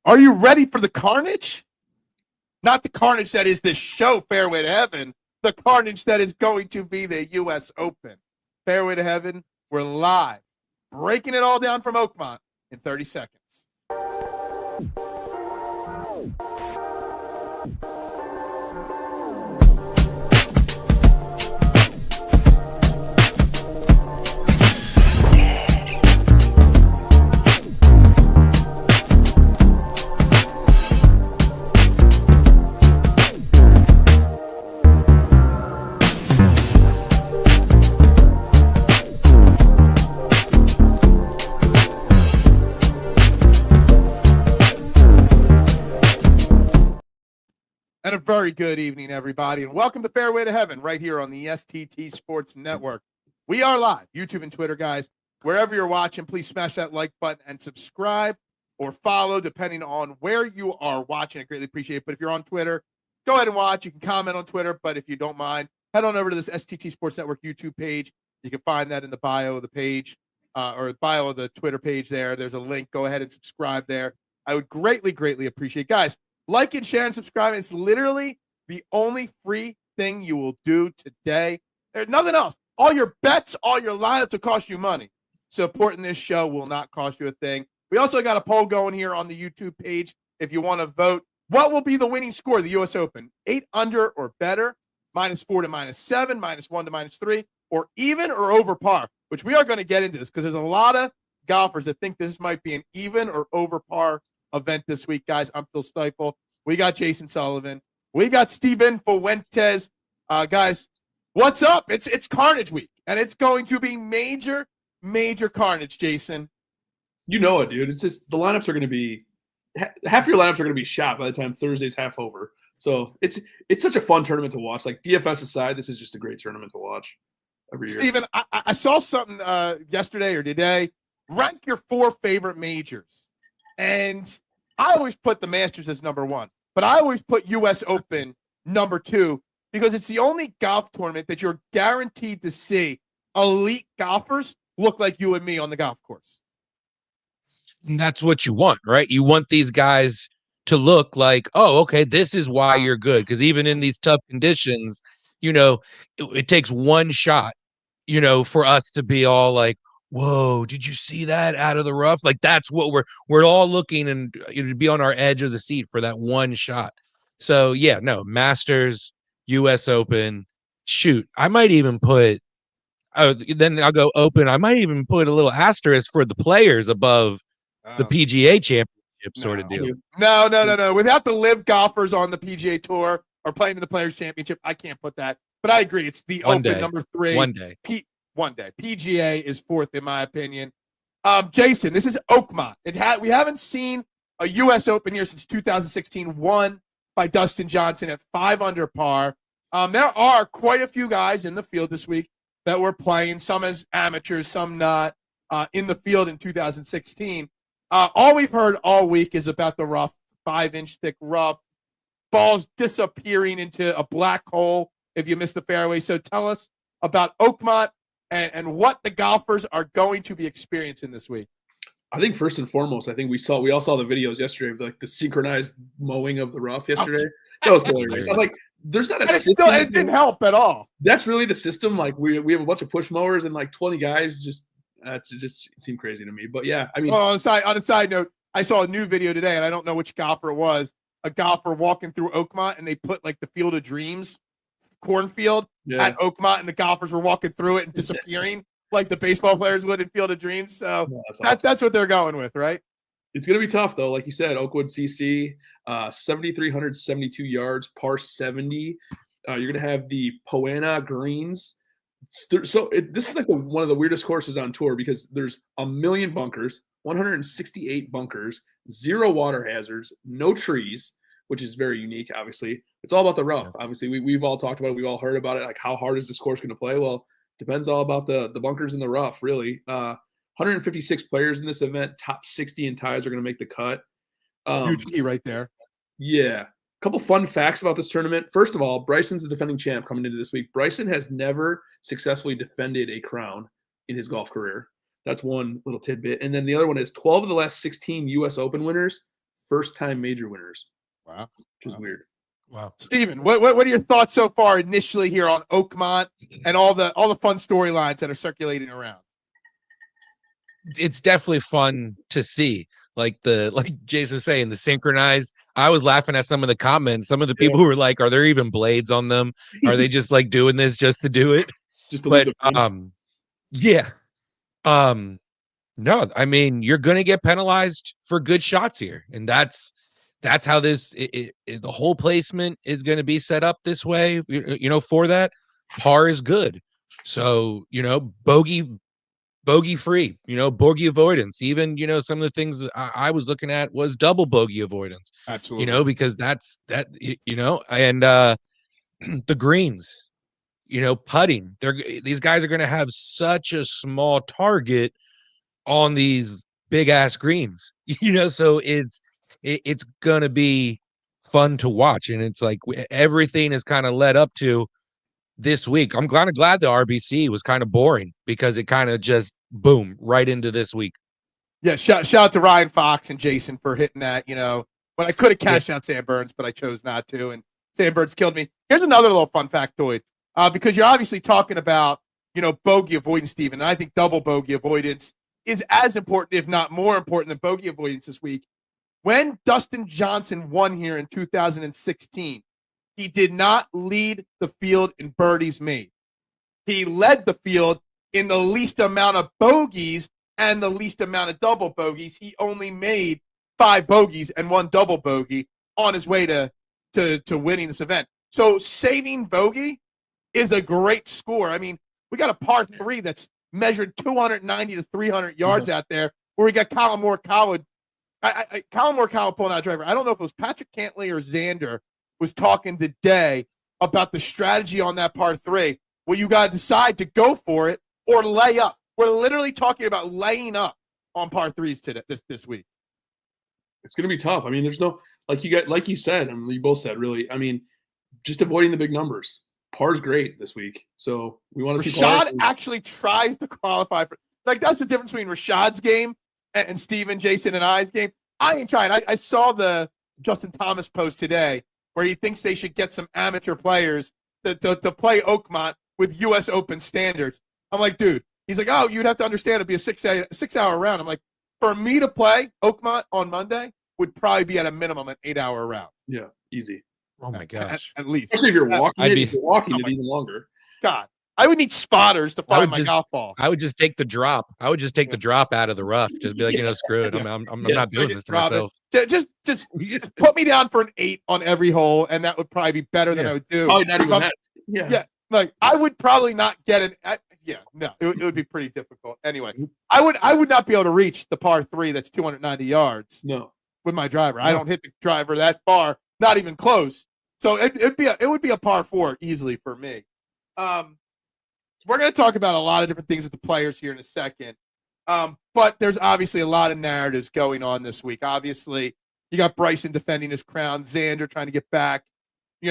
Are you ready for the carnage? Not the carnage that is this show, Fairway to Heaven. The carnage that is going to be the U.S. Open. Fairway to Heaven, we're live. Breaking it all down from Oakmont in 30 seconds. And a very good evening, everybody, and welcome to Fairway to Heaven right here on the STT Sports Network. We are live, YouTube and Twitter, guys. Wherever you're watching, please smash that like button and subscribe or follow, depending on where you are watching. I greatly appreciate it. But if you're on Twitter, go ahead and watch. You can comment on Twitter, but if you don't mind, head on over to this STT Sports Network YouTube page. You can find that in the bio of the page or bio of the Twitter page there. There's a link. Go ahead and subscribe there. I would greatly, greatly appreciate it. Guys, like and share and subscribe. It's literally the only free thing you will do today. There's nothing else. All your bets, all your lineups will cost you money. Supporting this show will not cost you a thing. We also got a poll going here on the YouTube page. If you want to vote, what will be the winning score of the U.S. Open? 8 under or better, -4 to -7, -1 to -3, or even or over par, which we are going to get into this because there's a lot of golfers that think this might be an even or over par event this week, guys. I'm Phil Stifle. We got Jason Sullivan. We got Steven Fuentes. Guys, what's up? It's Carnage Week, and it's going to be major, major carnage, Jason. You know it, dude. It's just the lineups are going to be half your lineups are going to be shot by the time Thursday's half over. So it's such a fun tournament to watch. Like DFS aside, this is just a great tournament to watch every year. Steven, I saw something yesterday or today. Rank your 4 favorite majors. And I always put the Masters as number 1, but I always put U.S. Open number 2 because it's the only golf tournament that you're guaranteed to see elite golfers look like you and me on the golf course. And that's what you want, right? You want these guys to look like, oh, okay, this is why you're good. Because even in these tough conditions, it takes one shot, for us to be all like, whoa, did you see that out of the rough? Like that's what we're all looking and to be on our edge of the seat for that one shot. So yeah, no, Masters, US Open, shoot. I might even put then I'll go Open. I might even put a little asterisk for the players above the PGA Championship sort of deal. No. Without the live golfers on the PGA Tour or playing in the Players Championship, I can't put that. But I agree. It's the Open number 3. One day. One day. PGA is 4th, in my opinion. Jason, this is Oakmont. We haven't seen a U.S. Open here since 2016, won by Dustin Johnson at 5 under par. There are quite a few guys in the field this week that were playing, some as amateurs, some not, in the field in 2016. All we've heard all week is about the rough, 5-inch thick rough, balls disappearing into a black hole if you miss the fairway. So tell us about Oakmont and what the golfers are going to be experiencing this week. I think first and foremost, I think we all saw the videos yesterday of like the synchronized mowing of the rough yesterday. That was hilarious. I'm like, there's not a system. It didn't help at all. That's really the system. Like we have a bunch of push mowers and like 20 guys. Just seemed crazy to me. But yeah, I mean, on a side note, I saw a new video today, and I don't know which golfer it was. A golfer walking through Oakmont, and they put like the Field of Dreams cornfield at Oakmont, and the golfers were walking through it and disappearing like the baseball players would in Field of Dreams. So that's what they're going with, right? It's going to be tough, though. Like you said, Oakwood CC, 7,372 yards, par 70. You're going to have the Poana greens. So this is like one of the weirdest courses on tour because there's 1 million bunkers, 168 bunkers, 0 water hazards, no trees, which is very unique, obviously. It's all about the rough. Obviously, we've all talked about it. We've all heard about it. Like, how hard is this course going to play? Well, depends all about the bunkers in the rough, really. 156 players in this event. Top 60 in ties are going to make the cut. Huge key right there. Yeah. A couple fun facts about this tournament. First of all, Bryson's the defending champ coming into this week. Bryson has never successfully defended a crown in his golf career. That's one little tidbit. And then the other one is 12 of the last 16 U.S. Open winners first-time major winners. Wow. Which is weird. Wow. Steven, what are your thoughts so far initially here on Oakmont and all the fun storylines that are circulating around? It's definitely fun to see. Like Jason was saying, the synchronized. I was laughing at some of the comments. Some of the people who were like, "Are there even blades on them? Are they just like doing this just to do it?" Just to But leave the fence. yeah. No, I mean, you're going to get penalized for good shots here, and that's how this the whole placement is going to be set up this way. For that, par is good, so bogey free, bogey avoidance. Even some of the things I was looking at was double bogey avoidance. Absolutely, because that's that. And the greens, putting. These guys are going to have such a small target on these big ass greens, so it's gonna be fun to watch. And it's like everything is kind of led up to this week. I'm glad the RBC was kind of boring because it kind of just boom right into this week. Yeah, shout out to Ryan Fox and Jason for hitting that, when I could have cashed out Sam Burns, but I chose not to, and Sam Burns killed me. Here's another little fun factoid, because you're obviously talking about, bogey avoidance, Steven, and I think double bogey avoidance is as important, if not more important, than bogey avoidance this week. When Dustin Johnson won here in 2016, he did not lead the field in birdies made. He led the field in the least amount of bogeys and the least amount of double bogeys. He only made 5 bogeys and 1 double bogey on his way to winning this event. So saving bogey is a great score. I mean, we got a par 3 that's measured 290 to 300 yards out there, where we got Colin Morikawa. Colin Morikawa pulling out a driver. I don't know if it was Patrick Cantlay or Xander was talking today about the strategy on that par 3, where you got to decide to go for it or lay up. We're literally talking about laying up on par 3s today, this week. It's going to be tough. I mean, there's no like you said, and you both said, really. I mean, just avoiding the big numbers. Par's great this week, so we want to see. Rashad actually tries to qualify for. Like, that's the difference between Rashad's game and Steven, Jason, and I's game. I ain't trying. I saw the Justin Thomas post today where he thinks they should get some amateur players to play Oakmont with U.S. Open standards. I'm like, dude. He's like, oh, you'd have to understand it'd be a 6-hour round. I'm like, for me to play Oakmont on Monday would probably be at a minimum an 8-hour round. Yeah, easy. Oh my gosh. At least. Especially if you're walking it even longer. God. I would need spotters to find my golf ball. I would just take the drop. The drop out of the rough. Just be like, screw it. I'm not doing this to myself. Just put me down for an 8 on every hole, and that would probably be better than I would do. Probably not even that. Yeah. Like, I would probably not get it. It would be pretty difficult. Anyway, I would not be able to reach the par 3 that's 290 yards. No. With my driver. I don't hit the driver that far, not even close. So it would be a par 4 easily for me. We're going to talk about a lot of different things with the players here in a second. But there's obviously a lot of narratives going on this week. Obviously, you got Bryson defending his crown, Xander trying to get back,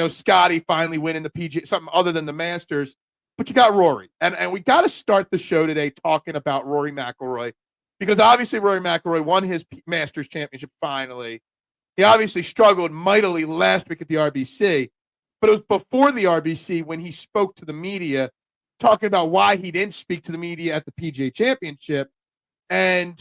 Scottie finally winning the PGA, something other than the Masters. But you got Rory. And we got to start the show today talking about Rory McIlroy, because obviously Rory McIlroy won his Masters championship finally. He obviously struggled mightily last week at the RBC, but it was before the RBC when he spoke to the media, talking about why he didn't speak to the media at the PGA Championship. And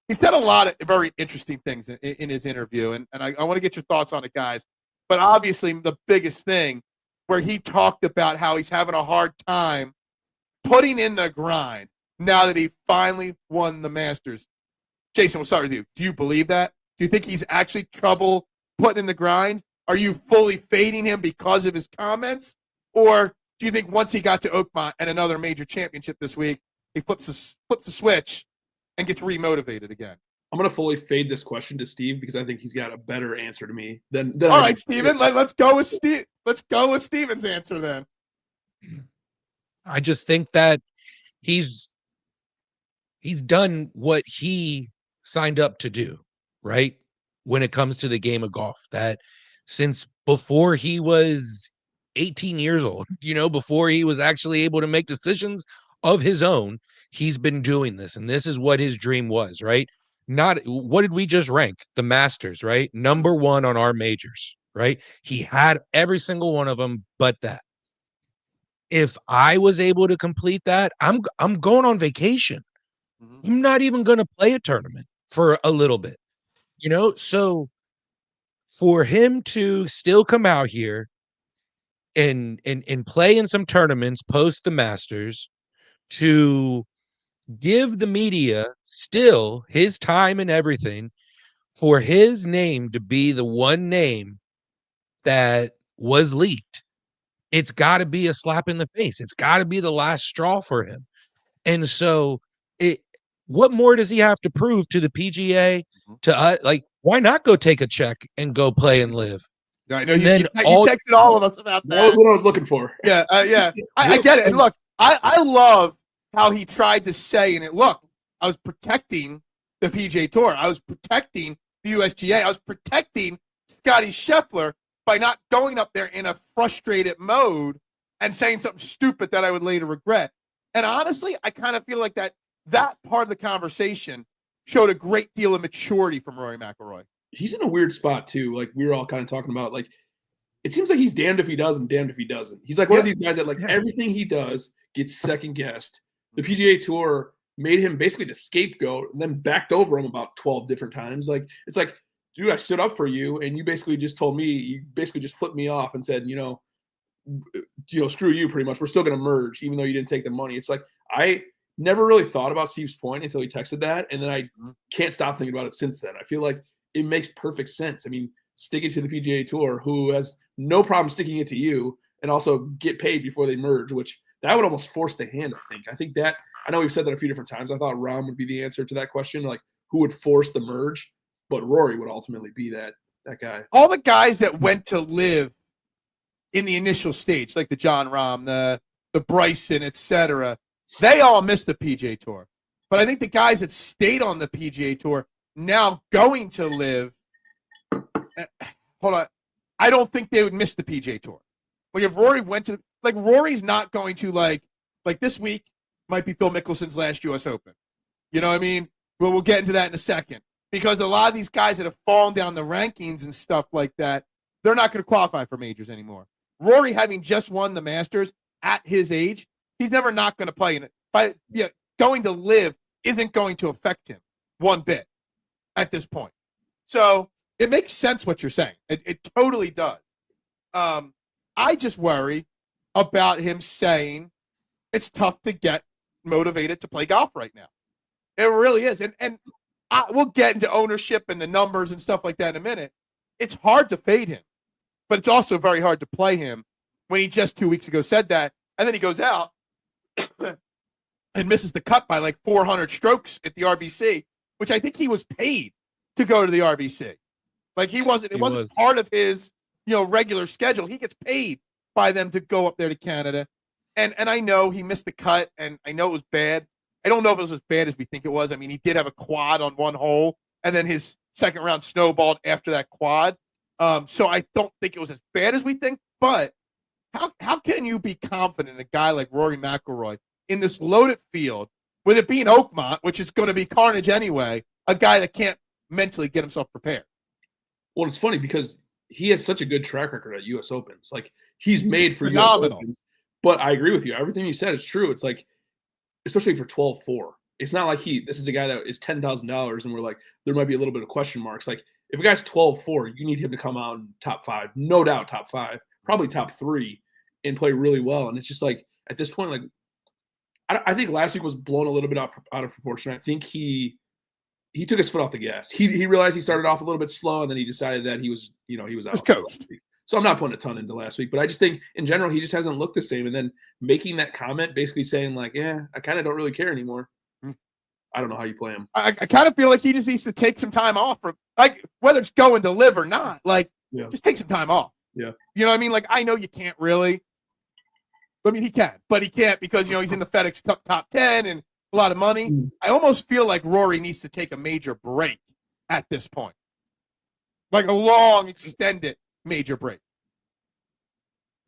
he said a lot of very interesting things in his interview, and I want to get your thoughts on it, guys. But obviously the biggest thing where he talked about how he's having a hard time putting in the grind now that he finally won the Masters. Jason, we'll start with you. Do you believe that? Do you think he's actually trouble putting in the grind? Are you fully fading him because of his comments? Or do you think once he got to Oakmont and another major championship this week, he flips a switch and gets remotivated again? I'm going to fully fade this question to Steve because I think he's got a better answer to me than all right, Steven, let's go with Steve. Let's go with Steven's answer then. I just think that he's done what he signed up to do, right? When it comes to the game of golf, that since before he was 18 years old, before he was actually able to make decisions of his own, he's been doing this. And this is what his dream was, right? not what did we just rank? The Masters, right? Number 1 on our majors, right? He had every single one of them but that. If I was able to complete that, I'm going on vacation. I'm not even going to play a tournament for a little bit. So for him to still come out here and play in some tournaments post the Masters, to give the media still his time and everything, for his name to be the one name that was leaked, it's got to be a slap in the face. It's got to be the last straw for him. And so what more does he have to prove to the PGA, to us? Like, why not go take a check and go play and live? I know you texted all of us about that. That was what I was looking for. Yeah, yeah. I get it. And look, I love how he tried to say in it, look, I was protecting the PGA Tour. I was protecting the USGA. I was protecting Scottie Scheffler by not going up there in a frustrated mode and saying something stupid that I would later regret. And honestly, I kind of feel like that part of the conversation showed a great deal of maturity from Rory McIlroy. He's in a weird spot too. Like we were all kind of talking about, like it seems like he's damned if he does and damned if he doesn't. He's like one of these guys that like everything he does gets second guessed. The PGA Tour made him basically the scapegoat and then backed over him about 12 different times. Like it's like, dude, I stood up for you and you basically just told me, you basically just flipped me off and said, screw you pretty much. We're still going to merge even though you didn't take the money. It's like I never really thought about Steve's point until he texted that, and then I can't stop thinking about it since then. I feel like it makes perfect sense. I mean, stick it to the PGA Tour, who has no problem sticking it to you, and also get paid before they merge, which that would almost force the hand, I think that – I know we've said that a few different times. I thought Rahm would be the answer to that question, like who would force the merge, but Rory would ultimately be that guy. All the guys that went to live in the initial stage, like the John Rahm, the Bryson, etc., they all missed the PGA Tour. But I think the guys that stayed on the PGA Tour now going to live, hold on, I don't think they would miss the PGA Tour. Like if Rory went to, like Rory's not going to like this week might be Phil Mickelson's last U.S. Open. You know what I mean? Well, we'll get into that in a second. Because a lot of these guys that have fallen down the rankings and stuff like that, they're not going to qualify for majors anymore. Rory, having just won the Masters at his age, he's never not going to play in it. But going to live isn't going to affect him one bit at this point. So it makes sense what you're saying. It totally does. I just worry about him saying it's tough to get motivated to play golf right now. It really is. And we'll get into ownership and the numbers and stuff like that in a minute. It's hard to fade him, but it's also very hard to play him when he just 2 weeks ago said that. And then he goes out and misses the cut by like 400 strokes at the RBC, which I think he was paid to go to the RBC. Like it wasn't part of his, regular schedule. He gets paid by them to go up there to Canada. And I know he missed the cut and I know it was bad. I don't know if it was as bad as we think it was. I mean, he did have a quad on one hole, and then his second round snowballed after that quad. So I don't think it was as bad as we think. But how can you be confident in a guy like Rory McIlroy in this loaded field, with it being Oakmont, which is going to be carnage anyway, a guy that can't mentally get himself prepared? Well, it's funny because he has such a good track record at U.S. Opens. Like, he's made for Phenomenal. U.S. Opens. But I agree with you. Everything you said is true. It's like, especially for 12-4. It's not like this is a guy that is $10,000 and we're like, there might be a little bit of question marks. Like if a guy's 12-4, you need him to come out in top 5, no doubt top 5, probably top 3 and play really well. And it's just like, at this point, like, I think last week was blown a little bit out of proportion. I think he took his foot off the gas. He realized he started off a little bit slow and then he decided that he was out. Just coast. So I'm not putting a ton into last week, but I just think in general, he just hasn't looked the same. And then making that comment, basically saying like, yeah, I kind of don't really care anymore. I don't know how you play him. I kind of feel like he just needs to take some time off from, like, whether it's going to live or not, like, just take some time off. Yeah. You know what I mean? Like, I know you can't really. I mean, he can, but he can't because, he's in the FedEx Cup top 10 and a lot of money. I almost feel like Rory needs to take a major break at this point. Like a long, extended major break.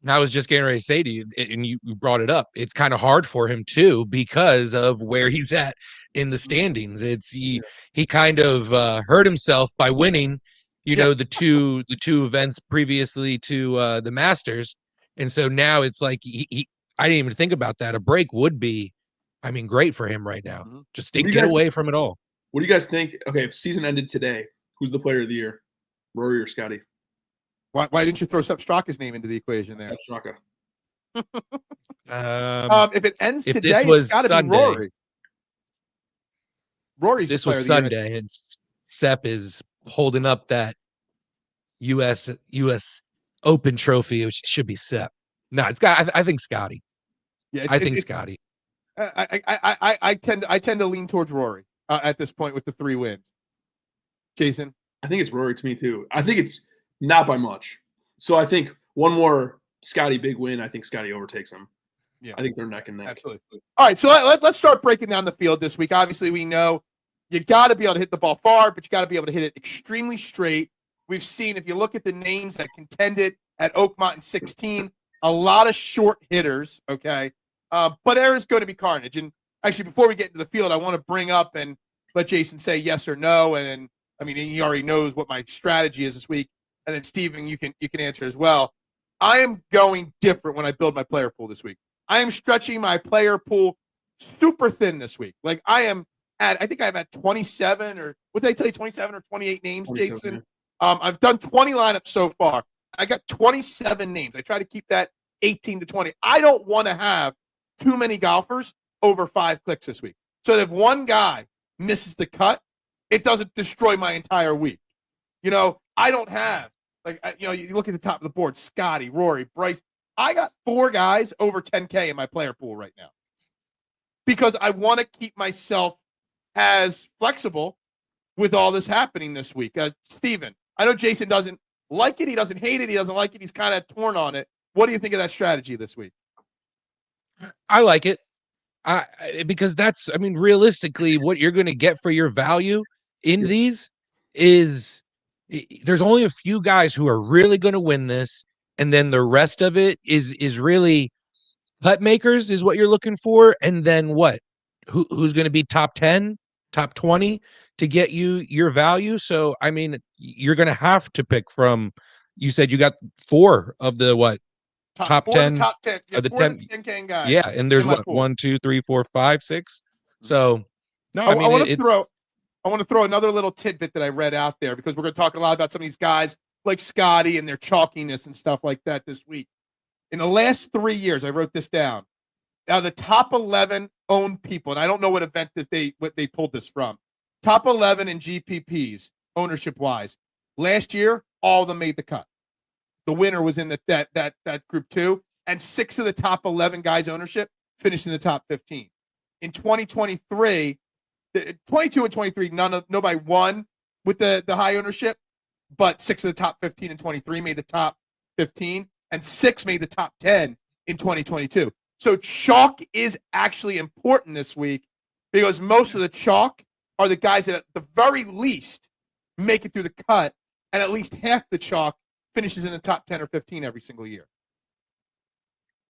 And I was just getting ready to say to you, and you brought it up. It's kind of hard for him too because of where he's at in the standings. He kind of hurt himself by winning, Yeah. the two events previously to the Masters, and so now it's like I didn't even think about that. A break would be, I mean, great for him right now. Mhm. Just What do you get guys- away from it all. What do you guys think? Okay, if season ended today, who's the player of the year? Rory or Scottie? Why didn't you throw Straka's name into the equation there? Straka. If it ends if today, this was it's got to be Sunday- Rory. Rory's This the player was of the year. Sunday, and Sepp is holding up that U.S. Open trophy, which should be Sepp. No, it's got. I think Scottie. Yeah, I think Scottie. I tend to lean towards Rory at this point with the 3 wins. Jason, I think it's Rory to me too. I think it's not by much. So I think one more Scottie big win. I think Scottie overtakes him. Yeah. I think they're neck and neck. absolutely. All right, so let's start breaking down the field this week. Obviously, we know you got to be able to hit the ball far, but you got to be able to hit it extremely straight. We've seen, if you look at the names that contended at Oakmont in 16, a lot of short hitters, okay? But there is going to be carnage. And actually, before we get into the field, I want to bring up and let Jason say yes or no. And I mean, he already knows what my strategy is this week. And then Steven, you can answer as well. I am going different when I build my player pool this week. I am stretching my player pool super thin this week. Like I think I'm at 27 or what did I tell you, 27 or 28 names, Jason? I've done 20 lineups so far. I got 27 names. I try to keep that 18 to 20. I don't want to have too many golfers over 5 clicks this week. So that if one guy misses the cut, it doesn't destroy my entire week. I don't have, you look at the top of the board, Scottie, Rory, Bryson. I got 4 guys over 10K in my player pool right now because I want to keep myself as flexible with all this happening this week. Steven, I know Jason doesn't like it. He doesn't hate it. He doesn't like it. He's kind of torn on it. What do you think of that strategy this week? I like it. Because that's, I mean, realistically, what you're going to get for your value in these is there's only a few guys who are really going to win this. And then the rest of it is really putt makers is what you're looking for. And then what? Who's going to be top 10, top 20 to get you your value? So, I mean, you're going to have to pick from, you said you got 4 of the what? Top 10, top 10, yeah, the 10K guys. Yeah, and there's what, 1, 2, 3, 4, 5, 6. So no, I mean, I want to throw another little tidbit that I read out there because we're going to talk a lot about some of these guys like Scottie and their chalkiness and stuff like that this week. In the last 3 years, I wrote this down. Now the top 11 owned people, and I don't know what event what they pulled this from. Top 11 in GPPs ownership wise. Last year, all of them made the cut. The winner was in that group too, and 6 of the top 11 guys ownership finished in the top 15. In 2023, 22 and 23, nobody won with the high ownership, but 6 of the top 15 in 23 made the top 15, and 6 made the top 10 in 2022. So chalk is actually important this week because most of the chalk are the guys that at the very least make it through the cut, and at least half the chalk finishes in the top 10 or 15 every single year.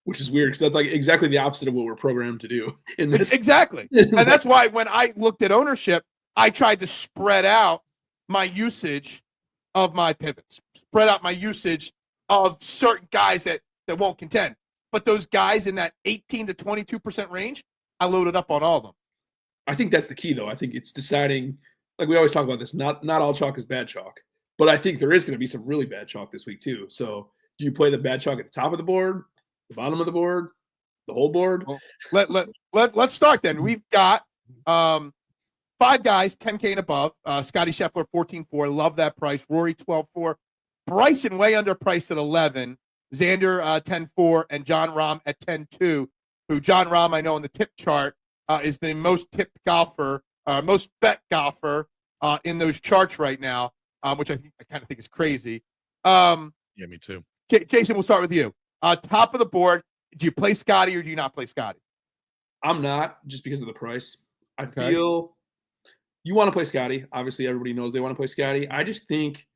Which is weird because that's like exactly the opposite of what we're programmed to do in this. Exactly. And that's why when I looked at ownership, I tried to spread out my usage of my pivots, spread out my usage of certain guys that won't contend. But those guys in that 18 to 22% range, I loaded up on all of them. I think that's the key, though. I think it's deciding, like we always talk about this, not all chalk is bad chalk. But I think there is going to be some really bad chalk this week, too. So do you play the bad chalk at the top of the board, the bottom of the board, the whole board? Well, let's start then. We've got 5 guys, 10K and above. Scottie Scheffler, 14.4. Love that price. Rory, 12.4. Bryson, way underpriced at 11. Xander, 10.4. And John Rahm at 10.2. Who John Rahm, I know on the tip chart, is the most tipped golfer, most bet golfer in those charts right now, which I kind of think is crazy. Yeah, me too. Jason, we'll start with you. Top of the board, do you play Scottie or do you not play Scottie? I'm not, just because of the price. I feel you want to play Scottie. Obviously, everybody knows they want to play Scottie. I just think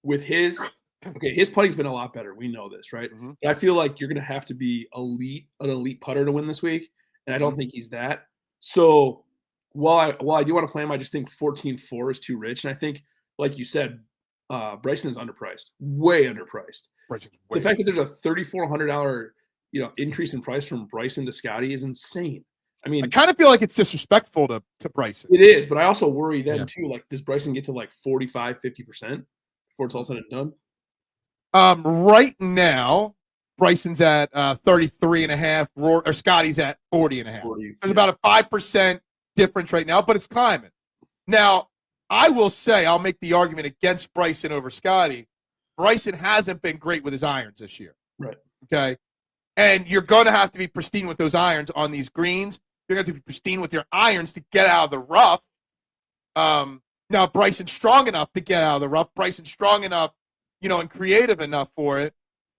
with his Okay, his putting's been a lot better. We know this, right? Mm-hmm. But I feel like you're going to have to be an elite putter to win this week, and I don't think he's that. So while I do want to play him, I just think 14-4 is too rich, and I think, like you said, Bryson is underpriced, way underpriced. The fact that there's a $3,400 increase in price from Bryson to Scottie is insane. I mean, I kind of feel like it's disrespectful to Bryson. It is, but I also worry then too. Like, does Bryson get to like 45, 50% before it's all said and done? Right now, Bryson's at 33.5, or Scottie's at 40.5. There's about a 5% difference right now, but it's climbing. Now, I will say, I'll make the argument against Bryson over Scottie. Bryson hasn't been great with his irons this year. Right. Okay. And you're going to have to be pristine with those irons on these greens. You're going to have to be pristine with your irons to get out of the rough. Now, Bryson's strong enough to get out of the rough. Bryson's strong enough, and creative enough for it.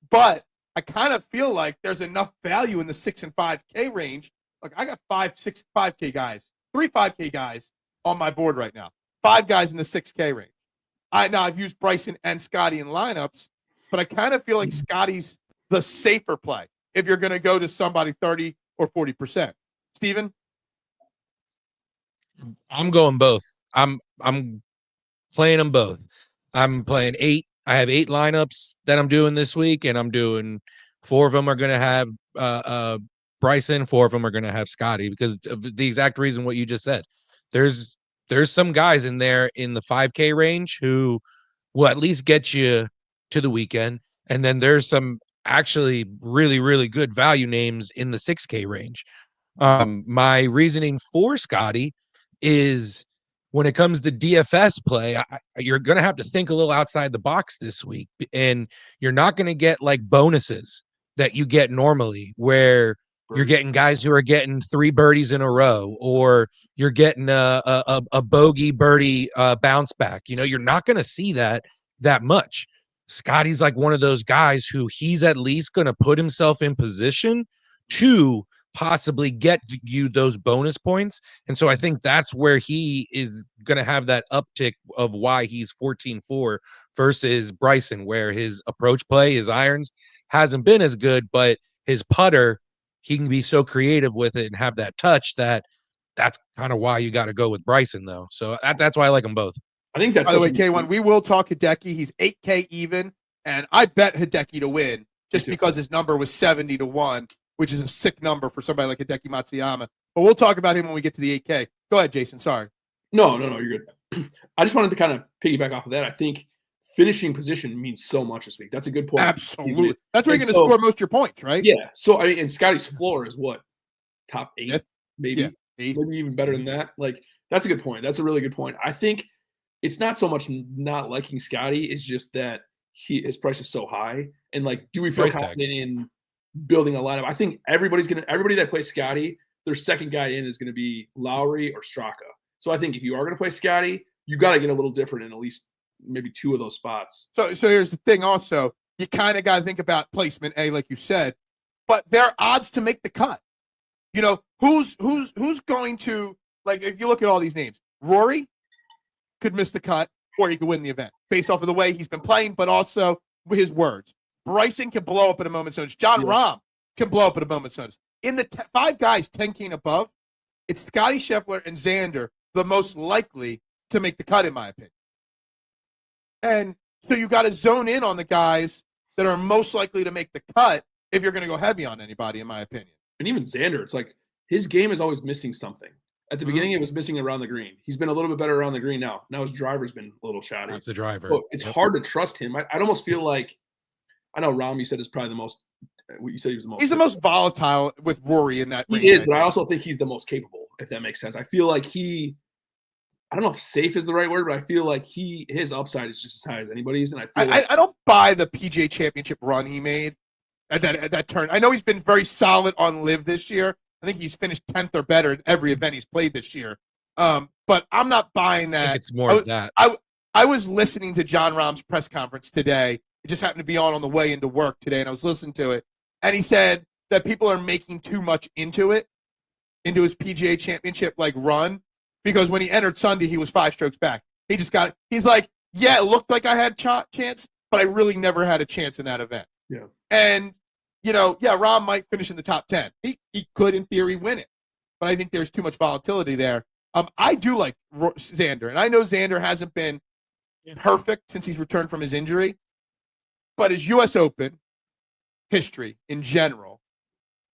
But I kind of feel like there's enough value in the 6 and 5K range. Like, I got 5K guys, 3 5K guys on my board right now. 5 guys in the 6K range. I've used Bryson and Scottie in lineups, but I kind of feel like Scottie's the safer play if you're going to go to somebody 30 or 40%. Steven? I'm going both. I'm playing them both. I'm playing 8. I have 8 lineups that I'm doing this week, and I'm doing 4 of them are going to have Bryson, 4 of them are going to have Scottie, because of the exact reason what you just said. There's some guys in there in the 5K range who will at least get you to the weekend, and then there's some actually really, really good value names in the 6K range. My reasoning for Scottie is, when it comes to DFS play, you're going to have to think a little outside the box this week, and you're not going to get like bonuses that you get normally, where you're getting guys who are getting 3 birdies in a row, or you're getting a bogey birdie bounce back. You're not going to see that much. Scottie's like one of those guys who he's at least going to put himself in position to possibly get you those bonus points. And so I think that's where he is going to have that uptick of why he's 14-4 versus Bryson, where his approach play, his irons hasn't been as good, but his putter, he can be so creative with it and have that touch that's kind of why you got to go with Bryson, though. So that's why I like them both. I think that's, by the way, K1, we will talk Hideki. He's 8K even, and I bet Hideki to win just because his number was 70-1, which is a sick number for somebody like Hideki Matsuyama. But we'll talk about him when we get to the 8K. Go ahead, Jason. Sorry. No, you're good. I just wanted to kind of piggyback off of that. I think finishing position means so much this week. That's a good point. Absolutely. That's where you're going to score most of your points, right? Yeah. So, and Scottie's floor is what? Top 8? Yeah. Maybe? Yeah, 8. Maybe even better than that. Like, that's a good point. That's a really good point. I think it's not so much not liking Scottie. It's just that his price is so high. And, like, do we feel confident in building a lineup? I think everybody that plays Scottie, their second guy in is going to be Lowry or Straka. So I think if you are going to play Scottie, you got to get a little different in at least maybe 2 of those spots. So here's the thing also. You kind of got to think about placement, like you said, but there are odds to make the cut. Who's going to, like, if you look at all these names, Rory could miss the cut or he could win the event based off of the way he's been playing, but also his words. Bryson can blow up at a moment's notice. John Rahm can blow up at a moment's notice. In the 5 guys 10K and above, it's Scottie, Scheffler, and Xander the most likely to make the cut, in my opinion. And so you got to zone in on the guys that are most likely to make the cut if you're going to go heavy on anybody, in my opinion. And even Xander, it's like his game is always missing something. At the beginning, it was missing around the green. He's been a little bit better around the green now. Now his driver's been a little shoddy. That's the driver. So it's hard to trust him. I'd almost feel like, I know Rahm, you said, is probably the most. You said he was the most. He's the most volatile with Rory in that. He is, but I also think he's the most capable, if that makes sense. I feel like I don't know if safe is the right word, but I feel like his upside is just as high as anybody's. And I don't buy the PGA Championship run he made at that turn. I know he's been very solid on LIV this year. I think he's finished 10th or better in every event he's played this year. But I'm not buying that. I think it's more of that. I was listening to John Rahm's press conference today. It just happened to be on the way into work today, and I was listening to it. And he said that people are making too much into his PGA Championship run, because when he entered Sunday, he was 5 strokes back. He's like, yeah, it looked like I had chance, but I really never had a chance in that event. Yeah. And, Rahm might finish in the top 10. He could, in theory, win it. But I think there's too much volatility there. I do like Xander, and I know Xander hasn't been perfect since he's returned from his injury, but his U.S. Open history in general,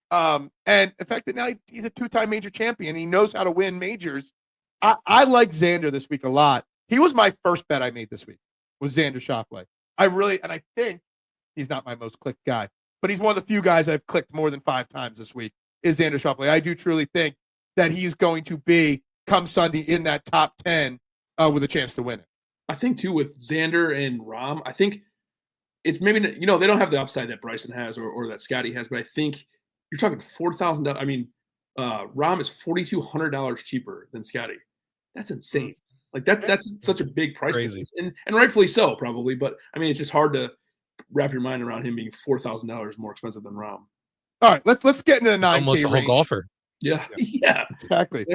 and the fact that now he's a two-time major champion, he knows how to win majors. I like Xander this week a lot. He was my first bet I made this week, was Xander Schauffele. I think he's not my most clicked guy, but he's one of the few guys I've clicked more than 5 times this week, is Xander Schauffele. I do truly think that he's going to be, come Sunday, in that top 10 with a chance to win it. I think, too, with Xander and Rahm, I think it's maybe, they don't have the upside that Bryson has or that Scottie has, but I think you're talking $4,000. I mean, Rahm is $4,200 cheaper than Scottie. That's insane. Like that's such a big price difference, and rightfully so, probably. But I mean, it's just hard to wrap your mind around him being $4,000 more expensive than Rahm. All right, let's get into the 9K almost a whole range. Golfer. Yeah, exactly.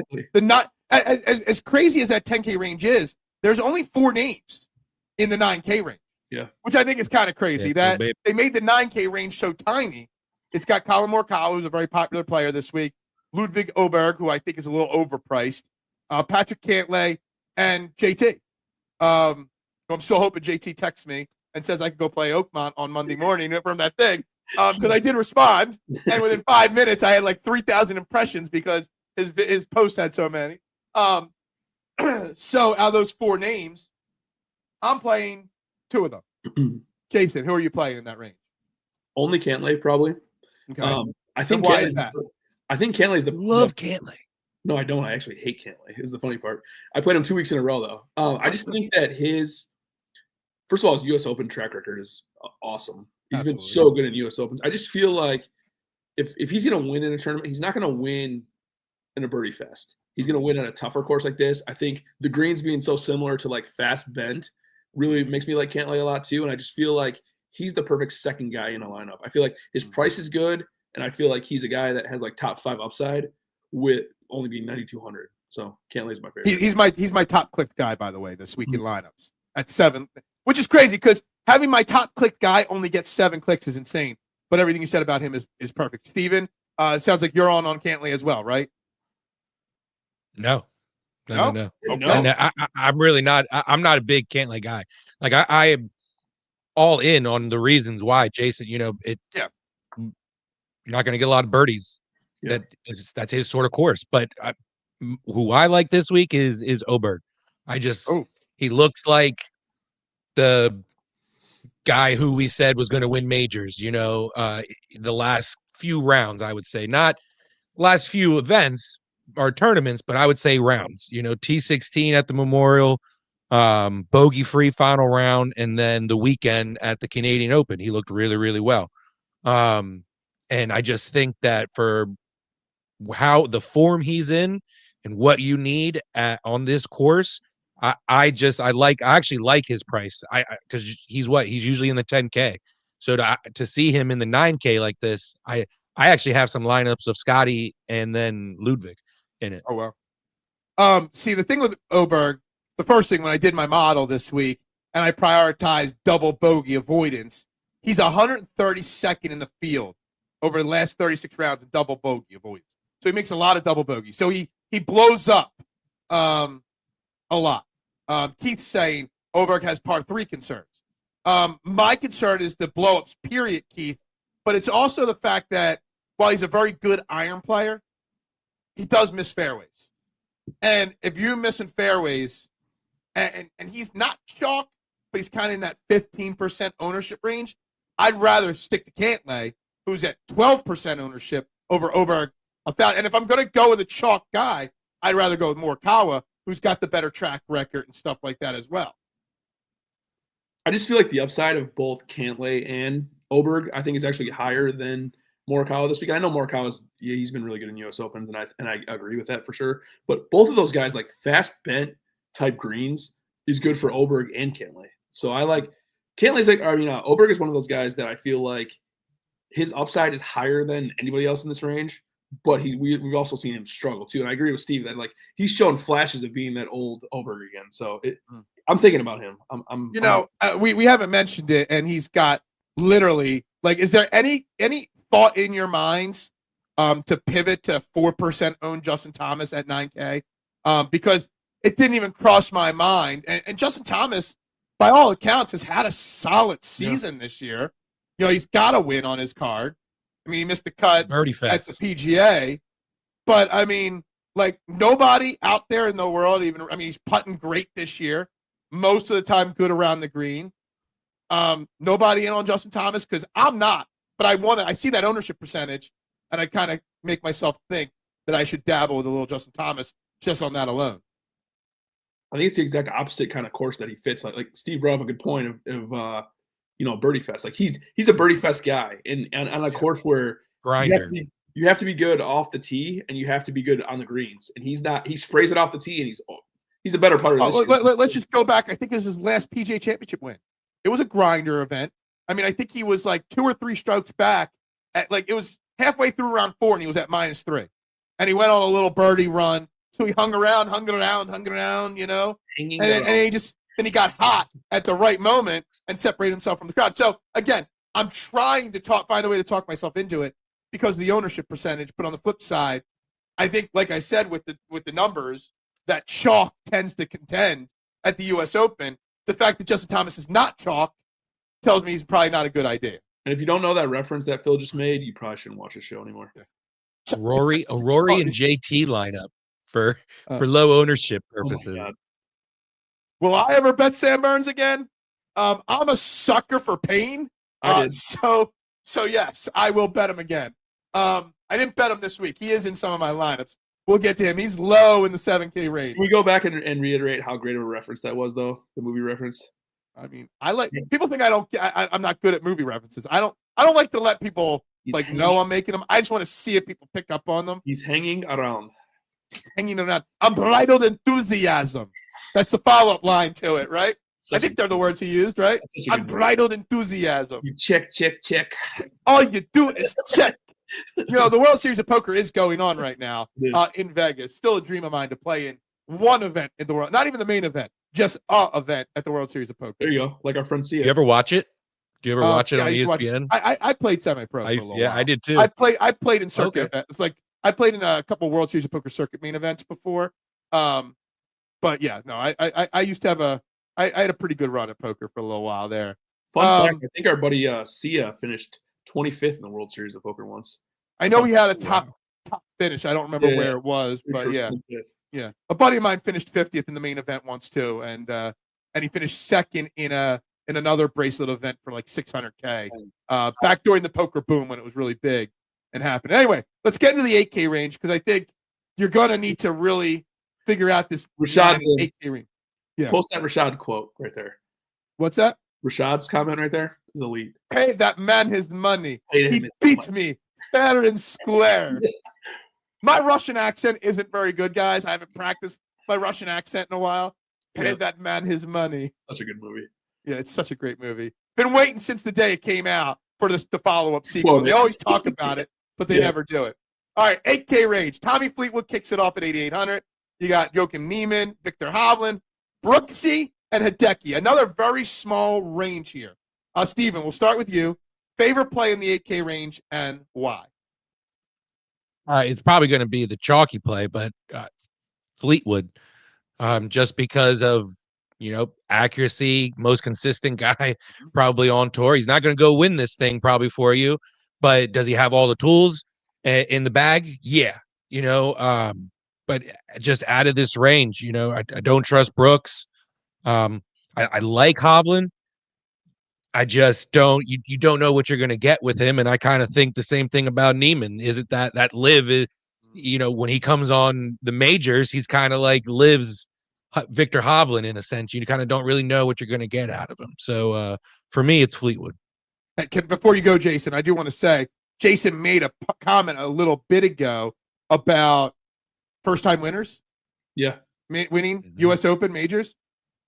As crazy as that 10K range is, there's only 4 names in the 9K range. Yeah, which I think is kind of crazy that they made the 9K range so tiny. It's got Colin Morikawa, who's a very popular player this week, Ludwig Oberg, who I think is a little overpriced, Patrick Cantlay, and JT. I'm still hoping JT texts me and says I could go play Oakmont on Monday morning from that thing, because I did respond, and within 5 minutes I had like 3,000 impressions because his post had so many. So out of those 4 names, I'm playing 2 of them. Jason, who are you playing in that range? Only Cantlay, probably. Okay. I think why is that? I think Cantlay's the love Cantlay. No, I don't. I actually hate Cantlay. Is the funny part. I played him 2 weeks in a row, though. I just think that first of all, his U.S. Open track record is awesome. He's been so good in U.S. Opens. I just feel like if he's going to win in a tournament, he's not going to win in a birdie fest. He's going to win on a tougher course like this. I think the greens being so similar to like fast bent really makes me like Cantlay a lot too. And I just feel like he's the perfect second guy in a lineup. I feel like his price is good, and I feel like he's a guy that has like top 5 upside with only being 9,200. So Cantlay's my favorite. He's my top clicked guy, by the way, this week in lineups at 7, which is crazy because having my top clicked guy only get 7 clicks is insane. But everything you said about him is perfect. Steven, it sounds like you're on Cantlay as well, right? No. Okay. I'm really not. I'm not a big Cantlay guy. Like I am all in on the reasons why, Jason. You're not going to get a lot of birdies. Yeah. That's his sort of course. But who I like this week is Oberg. He looks like the guy who we said was going to win majors. The last few rounds, I would say, not last few events or tournaments, but I would say rounds. T16 at the Memorial, bogey-free final round, and then the weekend at the Canadian Open. He looked really, really well. And I just think that for how the form he's in and what you need on this course, I actually like his price. Because he's usually in the 10K. So to see him in the 9K like this, I actually have some lineups of Scottie and then Ludwig in it. Oh, well. See, the thing with Oberg, the first thing when I did my model this week and I prioritized double bogey avoidance, he's 132nd in the field over the last 36 rounds in double bogey avoidance. So he makes a lot of double bogey. So he blows up a lot. Keith's saying Oberg has par 3 concerns. My concern is the blow-ups, period, Keith. But it's also the fact that while he's a very good iron player, he does miss fairways. And if you're missing fairways, and he's not chalk, but he's kind of in that 15% ownership range, I'd rather stick to Cantlay, who's at 12% ownership, over Oberg. And if I'm going to go with a chalk guy, I'd rather go with Morikawa, who's got the better track record and stuff like that as well. I just feel like the upside of both Cantlay and Oberg, I think, is actually higher than Morikawa this week. I know Morikawa's he's been really good in U.S. Opens, and I agree with that for sure. But both of those guys, like fast bent type greens, is good for Oberg and Cantlay. So I like Cantlay's Oberg is one of those guys that I feel like his upside is higher than anybody else in this range. But we've also seen him struggle too, and I agree with Steve that like he's shown flashes of being that old Oberg again. So I'm thinking about him. We haven't mentioned it, and he's got literally like, is there any thought in your minds to pivot to 4% own Justin Thomas at 9K? Because it didn't even cross my mind. And Justin Thomas, by all accounts, has had a solid season this year. He's got a win on his card. I mean, he missed the cut Birdie at the Fest. PGA. But, I mean, like, nobody out there in the world he's putting great this year. Most of the time good around the green. Nobody in on Justin Thomas because I'm not. But I see that ownership percentage, and I kind of make myself think that I should dabble with a little Justin Thomas just on that alone. I think it's the exact opposite kind of course that he fits. Like Steve brought up a good point of Birdie Fest. Like he's a Birdie Fest guy, and on a course where Grinder. you have to be good off the tee and you have to be good on the greens. And he's not. He sprays it off the tee, and he's a better putter. Let's just go back. I think it was his last PGA Championship win. It was a grinder event. I mean, I think he was like 2 or 3 strokes back. It was halfway through round 4, and he was at -3, and he went on a little birdie run. So he hung around, and he got hot at the right moment and separated himself from the crowd. So again, I'm trying to find a way to talk myself into it because of the ownership percentage. But on the flip side, I think, like I said, with the numbers, that chalk tends to contend at the U.S. Open. The fact that Justin Thomas is not chalk tells me he's probably not a good idea. And if you don't know that reference that Phil just made, you probably shouldn't watch the show anymore. A Rory and JT lineup for low ownership purposes. Oh, will I ever bet Sam Burns again? I'm a sucker for pain. So yes, I will bet him again. I didn't bet him this week. He is in some of my lineups. We'll get to him. He's low in the 7K range. Can we go back and reiterate how great of a reference that was, though? The movie reference. I mean, people think I'm not good at movie references. I don't like to let people know I'm making them. I just want to see if people pick up on them. He's hanging around. Hanging around. Unbridled enthusiasm. That's the follow-up line to it, right? I think they're the words he used, right? Unbridled enthusiasm. You check. All you do is check. The World Series of Poker is going on right now in Vegas. Still a dream of mine to play in one event in the world. Not even the main event. Just an event at the World Series of Poker. There you go. Like our friend Sia. You ever watch it? Do you ever watch it on ESPN? I played semi-pro for a little while. I did too. I played in circuit events. It's like I played in a couple World Series of Poker circuit main events before. But yeah, no, I used to have I had a pretty good run at poker for a little while there. Fun fact, I think our buddy Sia finished 25th in the World Series of Poker once. I know he had a top finish. I don't remember where it was, but yeah. A buddy of mine finished 50th in the main event once too, and he finished second in another bracelet event for like 600K. Back during the poker boom when it was really big and happened. Anyway, let's get into the 8K range because I think you're gonna need to really figure out this Rashad's 8K range. Yeah. Post that Rashad quote right there. What's that? Rashad's comment right there is elite. Pay that man his money. He beats me fair and square. My Russian accent isn't very good, guys. I haven't practiced my Russian accent in a while. Pay that man his money. Such a good movie. Yeah, it's such a great movie. Been waiting since the day it came out for the follow-up sequel. They always talk about it, but they never do it. All right, 8K range. Tommy Fleetwood kicks it off at 8,800. You got Joachim Neiman, Victor Hovland, Brooksy, and Hideki. Another very small range here. Steven, we'll start with you. Favorite play in the 8K range and why? It's probably going to be the chalky play, but Fleetwood, just because of, accuracy, most consistent guy probably on tour. He's not going to go win this thing probably for you, but does he have all the tools in the bag? Yeah. But just out of this range, I don't trust Brooks. I like Hovland. I just don't. You don't know what you're going to get with him, and I kind of think the same thing about Neiman. Is it that Liv is, when he comes on the majors, he's kind of like Liv's Victor Hovland in a sense. You kind of don't really know what you're going to get out of him. So for me, it's Fleetwood. Before you go, Jason, I do want to say Jason made a comment a little bit ago about first-time winners. Yeah, winning U.S. Open majors.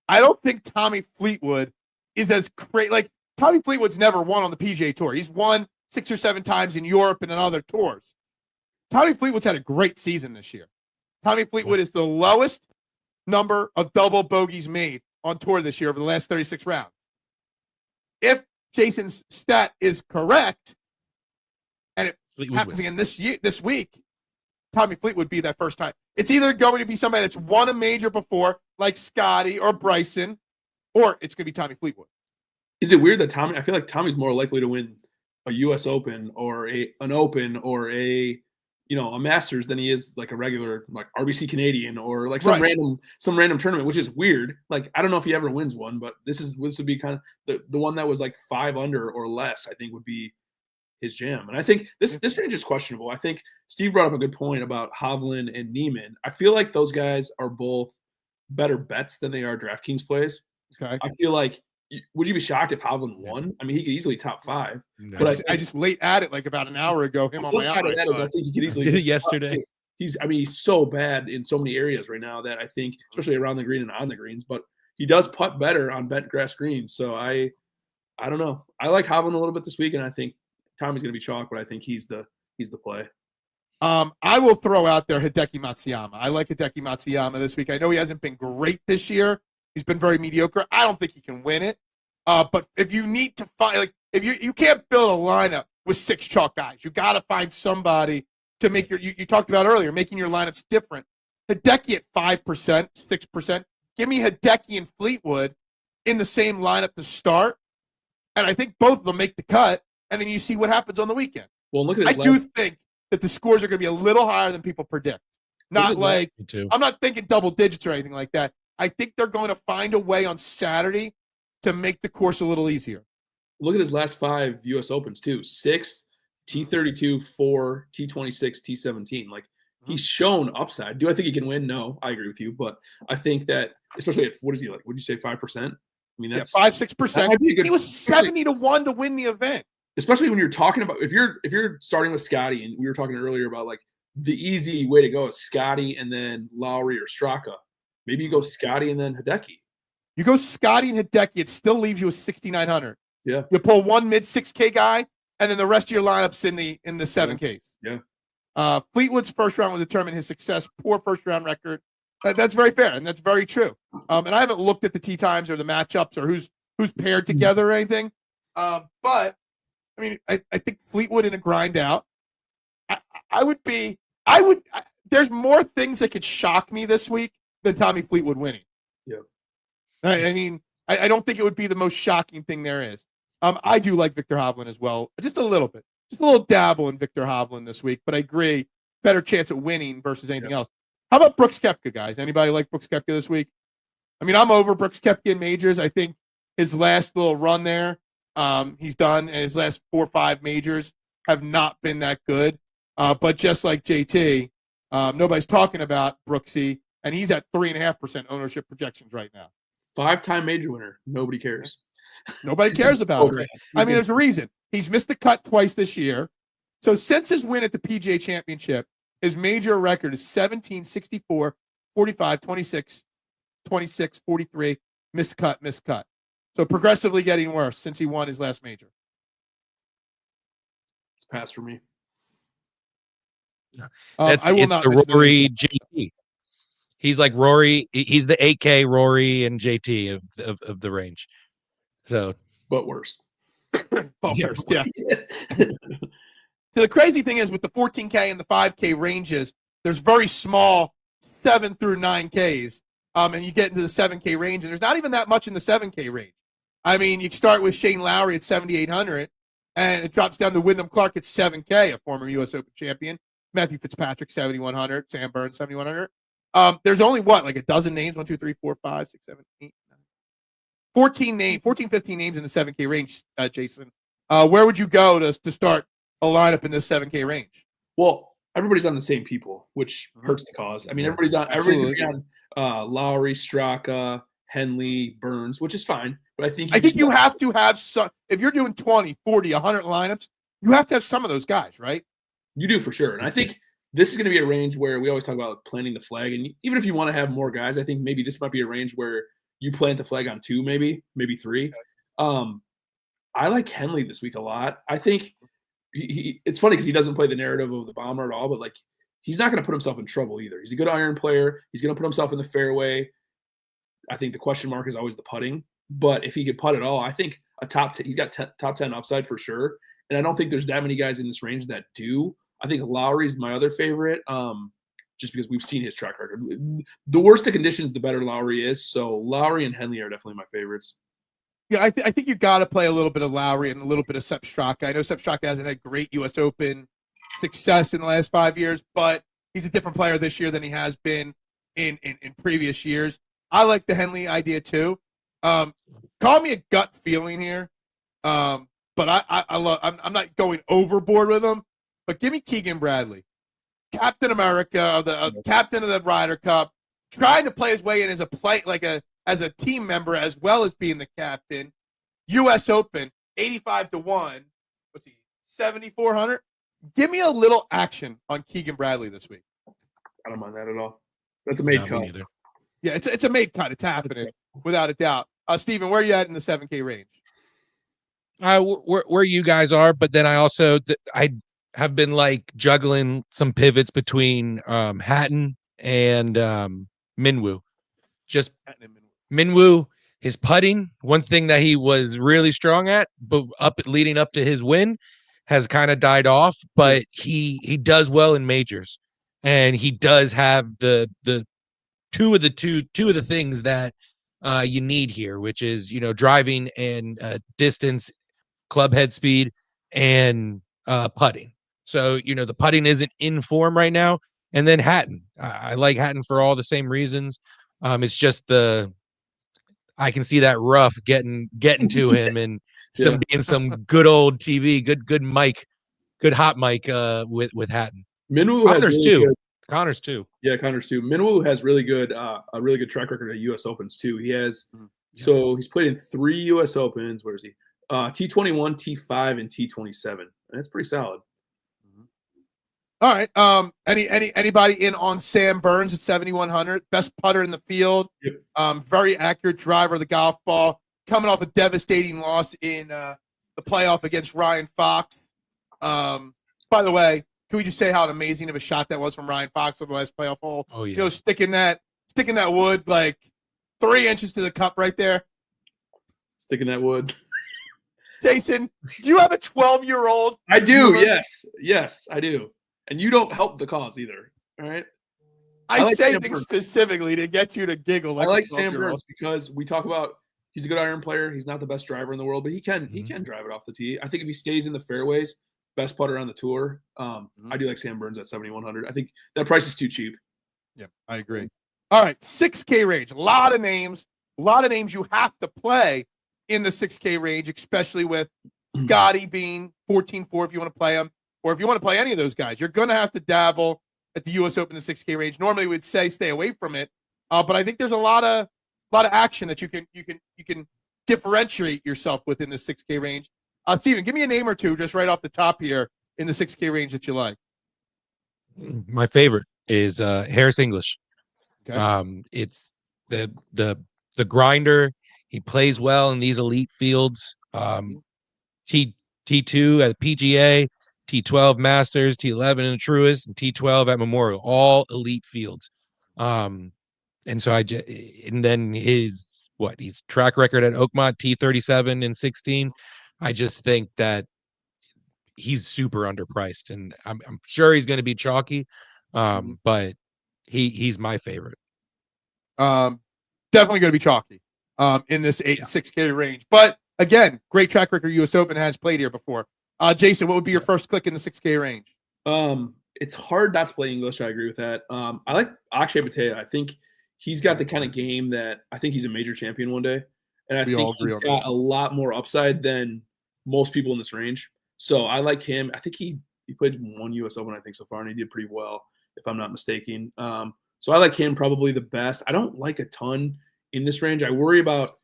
I don't think Tommy Fleetwood is as great. Like, Tommy Fleetwood's never won on the PGA Tour. He's won 6 or 7 times in Europe and in other tours. Tommy Fleetwood's had a great season this year. Tommy Fleetwood is the lowest number of double bogeys made on tour this year over the last 36 rounds. If Jason's stat is correct, and it Fleetwood happens wins. again this week, Tommy Fleetwood would be that first time. It's either going to be somebody that's won a major before, like Scottie or Bryson, or it's going to be Tommy Fleetwood. Is it weird that Tommy? I feel like Tommy's more likely to win a U.S. Open or an Open or a Masters than he is like a regular like RBC Canadian or like some random tournament, which is weird. Like I don't know if he ever wins one, but this would be kind of the one that was like 5 under or less. I think would be his jam. And I think this range is questionable. I think Steve brought up a good point about Hovland and Neiman. I feel like those guys are both better bets than they are DraftKings plays. Okay. I feel like, would you be shocked if Hovland won? I mean, he could easily top 5. No. But I just late at it like about an hour ago. Him on my side of that is I think he could easily did it yesterday. He's so bad in so many areas right now that I think, especially around the green and on the greens, but he does putt better on bent grass greens. So I don't know. I like Hovland a little bit this week, and I think Tommy's going to be chalk, but I think he's the play. I will throw out there Hideki Matsuyama. I like Hideki Matsuyama this week. I know he hasn't been great this year. He's been very mediocre. I don't think he can win it. But if you need to find, like, if you can't build a lineup with 6 chalk guys, you got to find somebody to make you talked about earlier, making your lineups different. Hideki at 5%, 6%. Give me Hideki and Fleetwood in the same lineup to start. And I think both of them make the cut. And then you see what happens on the weekend. Well, look at I do think that the scores are going to be a little higher than people predict. Not like, I'm not thinking double digits or anything like that. I think they're going to find a way on Saturday to make the course a little easier. Look at his last 5 U.S. Opens, too. 6, T32, 4, T26, T17. Like, he's shown upside. Do I think he can win? No, I agree with you. But I think that, especially at, what is he like? Would you say 5%? I mean, that's 5-6%. He was 70-1 to win the event. Especially when you're talking about if you're starting with Scottie, and we were talking earlier about like the easy way to go is Scottie and then Lowry or Straka. Maybe you go Scottie and then Hideki. You go Scottie and Hideki, it still leaves you with 6,900. Yeah. You pull one mid 6K guy, and then the rest of your lineups in the 7Ks. Yeah. Fleetwood's first round will determine his success. Poor first round record. That's very fair, and that's very true. And I haven't looked at the tee times or the matchups or who's paired together or anything. But I mean, I think Fleetwood in a grind out. There's more things that could shock me this week than Tommy Fleetwood winning. Yeah. I mean, I don't think it would be the most shocking thing there is. I do like Victor Hovland as well, just a little bit. Just a little dabble in Victor Hovland this week, but I agree, better chance at winning versus anything else. How about Brooks Koepka, guys? Anybody like Brooks Koepka this week? I mean, I'm over Brooks Koepka in majors. I think his last little run there, he's done, and his last 4 or 5 majors have not been that good. But just like JT, nobody's talking about Brooksy, and he's at 3.5% ownership projections right now. 5-time major winner. Nobody cares. Nobody cares about it. I mean, there's a reason. He's missed the cut twice this year. So since his win at the PGA Championship, his major record is 17, 64, 45, 26, 26, 43, missed cut. So progressively getting worse since he won his last major. It's a pass for me. I will it's not the Rory JT. He's like Rory. He's the 8K Rory and JT of the range. So, but worse. Worse, yeah. So the crazy thing is with the 14K and the 5K ranges, there's very small 7 through 9Ks. And you get into the 7K range, and there's not even that much in the 7K range. I mean, you start with Shane Lowry at 7,800, and it drops down to Wyndham Clark at 7K, a former U.S. Open champion. Matthew Fitzpatrick, 7,100. Sam Burns, 7,100. There's only like a dozen names, 1, 2, 3, 4, 5, 6, 7, 8, 9. 14, 15 names in the 7K range, Jason. Where would you go to start a lineup in this 7K range? Well, everybody's on the same people, which hurts the cause. I mean, everybody's going to be on Lowry, Straka, Henley, Burns, which is fine. But I think you have to have some. If you're doing 20, 40, 100 lineups, you have to have some of those guys, right? You do for sure. And I think this is going to be a range where we always talk about planting the flag. And even if you want to have more guys, I think maybe this might be a range where you plant the flag on 2, maybe 3. I like Henley this week a lot. I think it's funny because he doesn't play the narrative of the bomber at all, but like he's not going to put himself in trouble either. He's a good iron player. He's going to put himself in the fairway. I think the question mark is always the putting. But if he could putt at all, I think he's got top 10 upside for sure. And I don't think there's that many guys in this range that do. I think Lowry's my other favorite, just because we've seen his track record. The worse the conditions, the better Lowry is. So Lowry and Henley are definitely my favorites. Yeah, I think you got to play a little bit of Lowry and a little bit of Sepp Straka. I know Sepp Straka hasn't had great U.S. Open success in the last 5 years, but he's a different player this year than he has been in previous years. I like the Henley idea too. Call me a gut feeling here, but I'm not going overboard with him. But give me Keegan Bradley, Captain America, the captain of the Ryder Cup, trying to play his way in as a team member as well as being the captain. U.S. Open, 85-1. What's he? 7,400. Give me a little action on Keegan Bradley this week. I don't mind that at all. That's a made cut. Yeah, it's a made cut. It's happening without a doubt. Steven, where are you at in the 7K range? Where you guys are, but then I also I have been like juggling some pivots between Hatton and Minwoo. Just Minwoo, his putting, one thing that he was really strong at, but leading up to his win, has kind of died off. But he does well in majors, and he does have the two of the things that you need here, which is driving and distance, club head speed, and putting. So the putting isn't in form right now. And then Hatton, I like Hatton for all the same reasons. It's just I can see that rough getting to him and some good old TV, good mic, good hot mic with Hatton. Minwoo has really good. Connors too. Yeah, Connors too. Minwoo has really good a really good track record at U.S. Opens too. He has so he's played in 3 U.S. Opens. Where is he? T21, T5, and T27. And that's pretty solid. All right. Anybody in on Sam Burns at 7,100? Best putter in the field. Yep. Very accurate driver of the golf ball. Coming off a devastating loss in the playoff against Ryan Fox. By the way, can we just say how amazing of a shot that was from Ryan Fox on the last playoff hole? Oh yeah. Sticking that wood like 3 inches to the cup right there. Sticking that wood. Jason, do you have a 12-year-old? I do. Yes, I do. And you don't help the cause either. All right. I like say things specifically to get you to giggle. I like Sam Burns because we talk about he's a good iron player. He's not the best driver in the world, but he can drive it off the tee. I think if he stays in the fairways, best putter on the tour. I do like Sam Burns at 7,100. I think that price is too cheap. Yeah, I agree. All right, 6K range. A lot of names you have to play in the 6K range, especially with Scottie being 14-4 if you want to play him, or if you want to play any of those guys. You're going to have to dabble at the U.S. Open, the 6K range. Normally, we'd say stay away from it, but I think there's a lot of action that you can differentiate yourself within the 6K range. Steven, give me a name or two just right off the top here in the 6K range that you like. My favorite is Harris English. Okay. It's the grinder. He plays well in these elite fields. T2 at PGA, T12 Masters, T11 in the Truist, and T12 at Memorial, all elite fields. And so and then his track record at Oakmont, T37 and 16. I just think that he's super underpriced, and I'm sure he's going to be chalky, but he's my favorite. Definitely going to be chalky in this 6K range. But again, great track record. U.S. Open has played here before. Jason, what would be your first click in the 6K range? It's hard not to play English. I agree with that. I like Akshay Patel. I think he's got the kind of game that I think he's a major champion one day, and I think he's got a lot more upside than most people in this range. So I like him. I think he played 1 U.S. Open, I think, so far, and he did pretty well, if I'm not mistaken. So I like him probably the best. I don't like a ton in this range. I worry about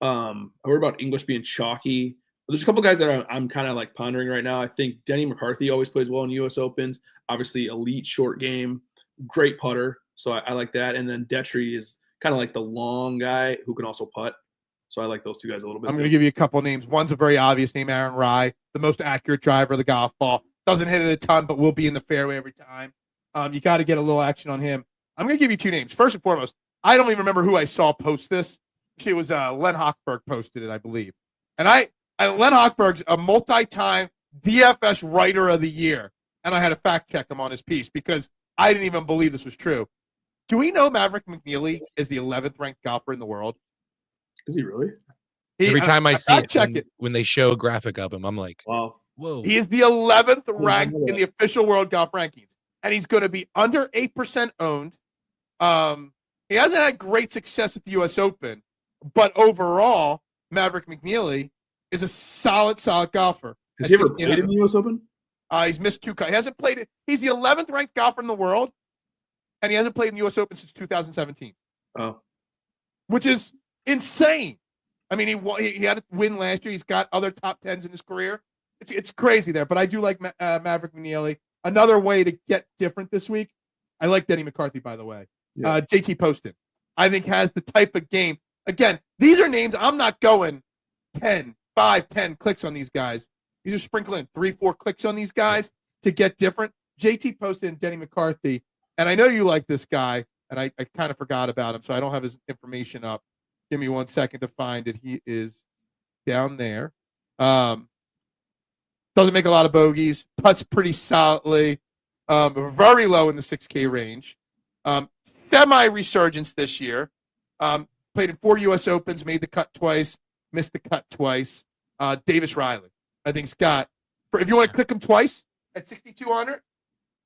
English being chalky. But there's a couple guys that I'm kind of like pondering right now. I think Denny McCarthy always plays well in U.S. Opens. Obviously, elite short game, great putter. So I like that. And then Detry is kind of like the long guy who can also putt. So I like those two guys a little bit. I'm going to give you a couple of names. One's a very obvious name, Aaron Rai, the most accurate driver of the golf ball. Doesn't hit it a ton, but will be in the fairway every time. You got to get a little action on him. I'm going to give you 2 names. First and foremost, I don't even remember who I saw post this. Actually, it was Len Hochberg posted it, I believe. And Len Hochberg's a multi-time DFS writer of the year. And I had to fact check him on his piece because I didn't even believe this was true. Do we know Maverick McNeely is the 11th ranked golfer in the world? Is he really? Every time I see it when they show a graphic of him, I'm like, wow. Whoa. He is the 11th ranked in the official world golf rankings. And he's going to be under 8% owned. He hasn't had great success at the U.S. Open, but overall, Maverick McNeely is a solid golfer. Has he ever played in the U.S. Open? He's missed 2 cuts. He hasn't played it. He's the 11th ranked golfer in the world, and he hasn't played in the U.S. Open since 2017. Oh, which is insane. I mean, he had a win last year. He's got other top 10s in his career. It's crazy there, but I do like Maverick McNeely. Another way to get different this week, I like Denny McCarthy, by the way. Yeah. JT Poston, I think, has the type of game. Again, these are names I'm not going 10 clicks on these guys. These are sprinkling 3-4 clicks on these guys to get different. JT Poston and Denny McCarthy, and I know you like this guy, and I kind of forgot about him, so I don't have his information up. Give me 1 second to find it. He is down there. Doesn't make a lot of bogeys. Putts pretty solidly. Very low in the 6K range. Semi-resurgence this year. Played in 4 U.S. Opens, made the cut twice, missed the cut twice. Davis Riley, I think, Scott. If you want to click him twice at 6,200,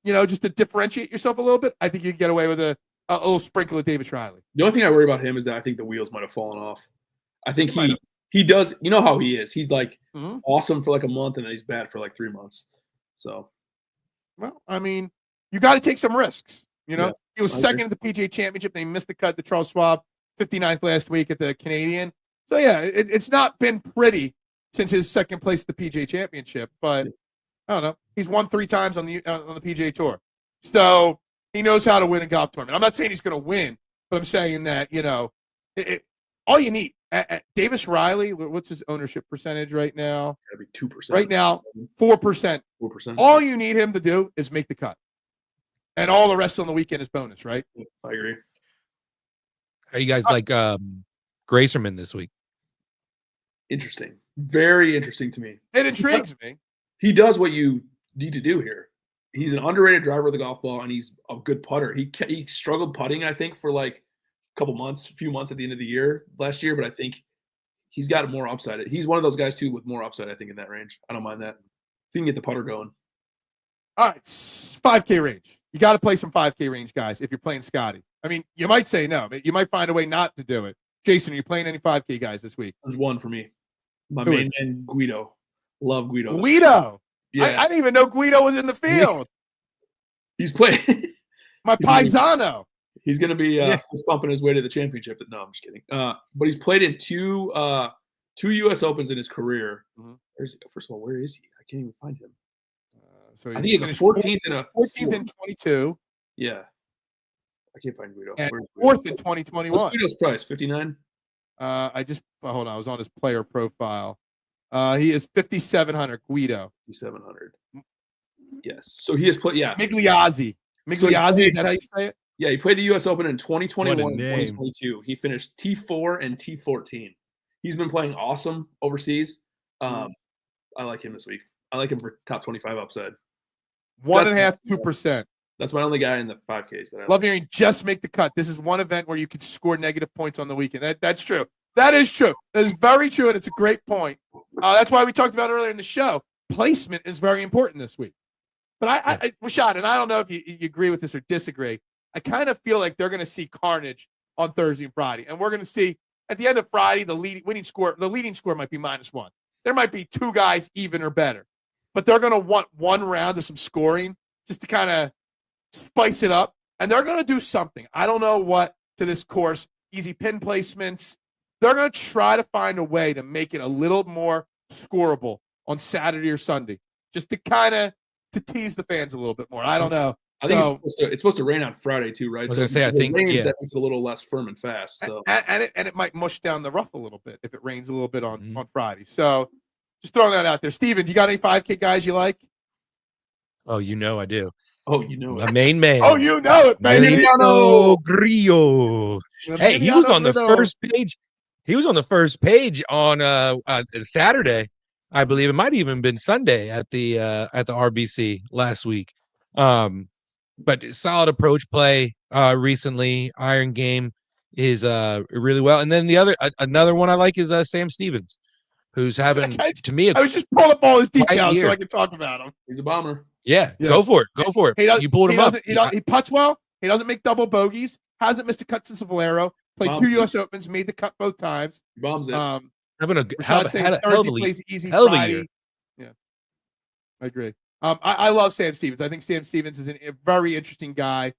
just to differentiate yourself a little bit, I think you can get away with a little sprinkle of Davis Riley. The only thing I worry about him is that I think the wheels might have fallen off. I think he does. You know how he is. He's like awesome for like a month, and then he's bad for like 3 months. So, well, I mean, you got to take some risks. Yeah, he was second at the PGA Championship. They missed the cut to Charles Schwab, 59th last week at the Canadian. So yeah, it's not been pretty since his second place at the PGA Championship. But I don't know. He's won 3 times on the PGA Tour, so he knows how to win a golf tournament. I'm not saying he's going to win, but I'm saying that all you need. Davis Riley, what's his ownership percentage right now? Gotta be 2%. Right now, 4%. 4%. All you need him to do is make the cut, and all the rest on the weekend is bonus, right? I agree. How do you guys like Gracerman this week? Interesting. Very interesting to me. It intrigues me. He does what you need to do here. He's an underrated driver of the golf ball, and he's a good putter. He struggled putting, I think, for like a few months at the end of the year last year, but I think he's got more upside. He's one of those guys too with more upside, I think, in that range. I don't mind that. If you can get the putter going. All right, 5K range. You got to play some 5K range guys if you're playing Scottie. I mean, you might say no, but you might find a way not to do it. Jason, are you playing any 5K guys this week? There's one for me. My main man, Guido. Love Guido. Guido? Yeah. I didn't even know Guido was in the field. He's playing. My paisano. He's going to be fist bumping his way to the championship. No, I'm just kidding. But he's played in two U.S. Opens in his career. Mm-hmm. First of all, where is he? I can't even find him. So I think he's a 14th and a 14th and 22. Yeah, I can't find Guido. And 4th in 2021. What's Guido's price? 59. Hold on. I was on his player profile. He is 5,700. Guido. 5,700. Yes. So he has played. Yeah. Migliozzi. Is that how you say it? Yeah, he played the U.S. Open in 2021 and 2022. He finished T4 and T14. He's been playing awesome overseas. I like him this week. I like him for top 25 upside. 1.5%, 2%. That's my only guy in the 5Ks. That I love hearing just make the cut. This is one event where you could score negative points on the weekend. That's true. That is true. That is very true, and it's a great point. That's why we talked about earlier in the show. Placement is very important this week. But I Rashad, and I don't know if you agree with this or disagree, I kind of feel like they're going to see carnage on Thursday and Friday. And we're going to see at the end of Friday, the leading score might be -1. There might be 2 guys even or better. But they're going to want one round of some scoring just to kind of spice it up. And they're going to do something. I don't know what to this course. Easy pin placements. They're going to try to find a way to make it a little more scoreable on Saturday or Sunday. Just to kind of tease the fans a little bit more. I don't know. I think it's supposed to rain on Friday too, right? I was going to say, I think that makes it a little less firm and fast. So and it might mush down the rough a little bit if it rains a little bit on Friday. So just throwing that out there. Steven, you got any 5K guys you like? Oh, I do. Oh, you know My it. main man. Oh, you know it, baby. Emiliano Grillo. Hey, he was on the Emiliano first page. He was on the first page on Saturday, I believe. It might have even been Sunday at the RBC last week. But solid approach play recently. Iron game is really well. And then the other another one I like is Sam Stevens, who's having to me I was just pulling up all his quiet details so year. I can talk about him. He's a bomber. Yeah, Yeah. go for it. Go for it. You pulled him up. He putts well. He doesn't make double bogeys. Hasn't missed a cut since Valero. Played Bombs 2 it. U.S. Opens. Made the cut both times. He bombs it. Having a Rashad saying hell of Thursday a plays easy. hell of a Friday. year. Yeah, I agree. I love Sam Stevens. I think Sam Stevens is a very interesting guy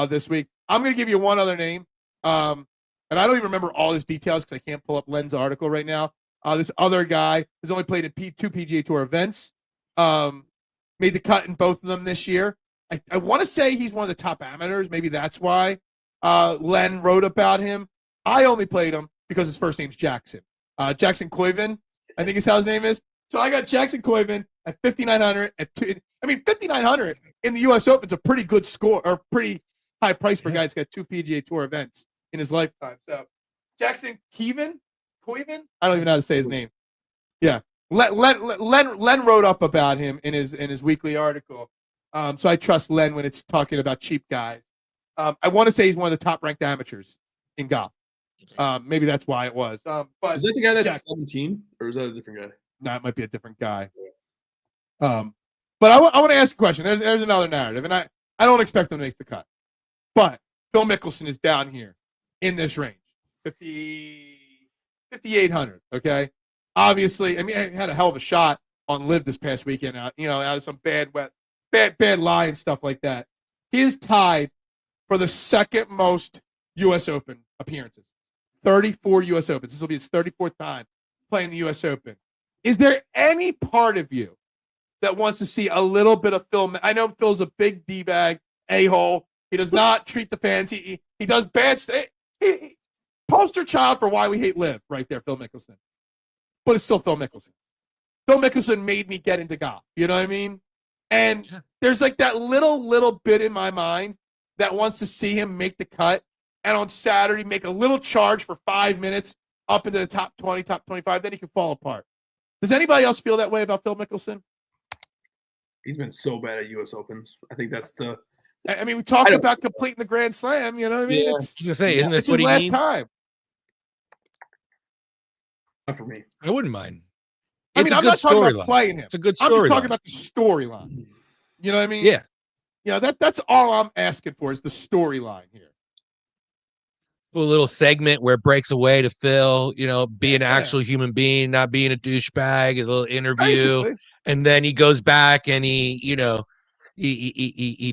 this week. I'm going to give you one other name, and I don't even remember all his details because I can't pull up Len's article right now. This other guy has only played in 2 PGA Tour events, made the cut in both of them this year. I want to say he's one of the top amateurs. Maybe that's why Len wrote about him. I only played him because his first name's Jackson. Jackson Coyvin, I think is how his name is. So I got Jackson Coyvin at 5,900 at 5,900 in the U.S. Open is a pretty good score or pretty high price for a guy that's got 2 PGA Tour events in his lifetime. So Jackson Coyvin, I don't even know how to say his name. Yeah, Len wrote up about him in his weekly article. So I trust Len when it's talking about cheap guys. I want to say he's one of the top ranked amateurs in golf. Maybe that's why it was. But is that the guy that's 17, or is that a different guy? No, it might be a different guy. But I want to ask a question. There's another narrative, and I don't expect him to make the cut. But Phil Mickelson is down here in this range, 5,800. Okay, obviously, I mean, he had a hell of a shot on Live this past weekend. Out of some bad lie and stuff like that. He is tied for the second most U.S. Open appearances, 34 U.S. Opens. This will be his 34th time playing the U.S. Open. Is there any part of you that wants to see a little bit of Phil? I know Phil's a big D-bag, a-hole. He does not treat the fans. He does bad stuff. Poster child for why we hate Live right there, Phil Mickelson. But it's still Phil Mickelson. Phil Mickelson made me get into golf. You know what I mean? And there's like that little bit in my mind that wants to see him make the cut and on Saturday make a little charge for 5 minutes up into the top 20, top 25. Then he can fall apart. Does anybody else feel that way about Phil Mickelson? He's been so bad at U.S. Opens. I think that's the. I mean, we talked about completing the Grand Slam. You know what I mean? Yeah. It's, I was gonna say, isn't this it's what his he last needs? time. Not for me. I wouldn't mind. I mean, I'm not talking about playing him. It's a good storyline. I'm just talking about the storyline. You know what I mean? Yeah. That's all I'm asking for is the storyline here. A little segment where it breaks away to Phil, be an actual human being, not being a douchebag, a little interview. Basically. And then he goes back and he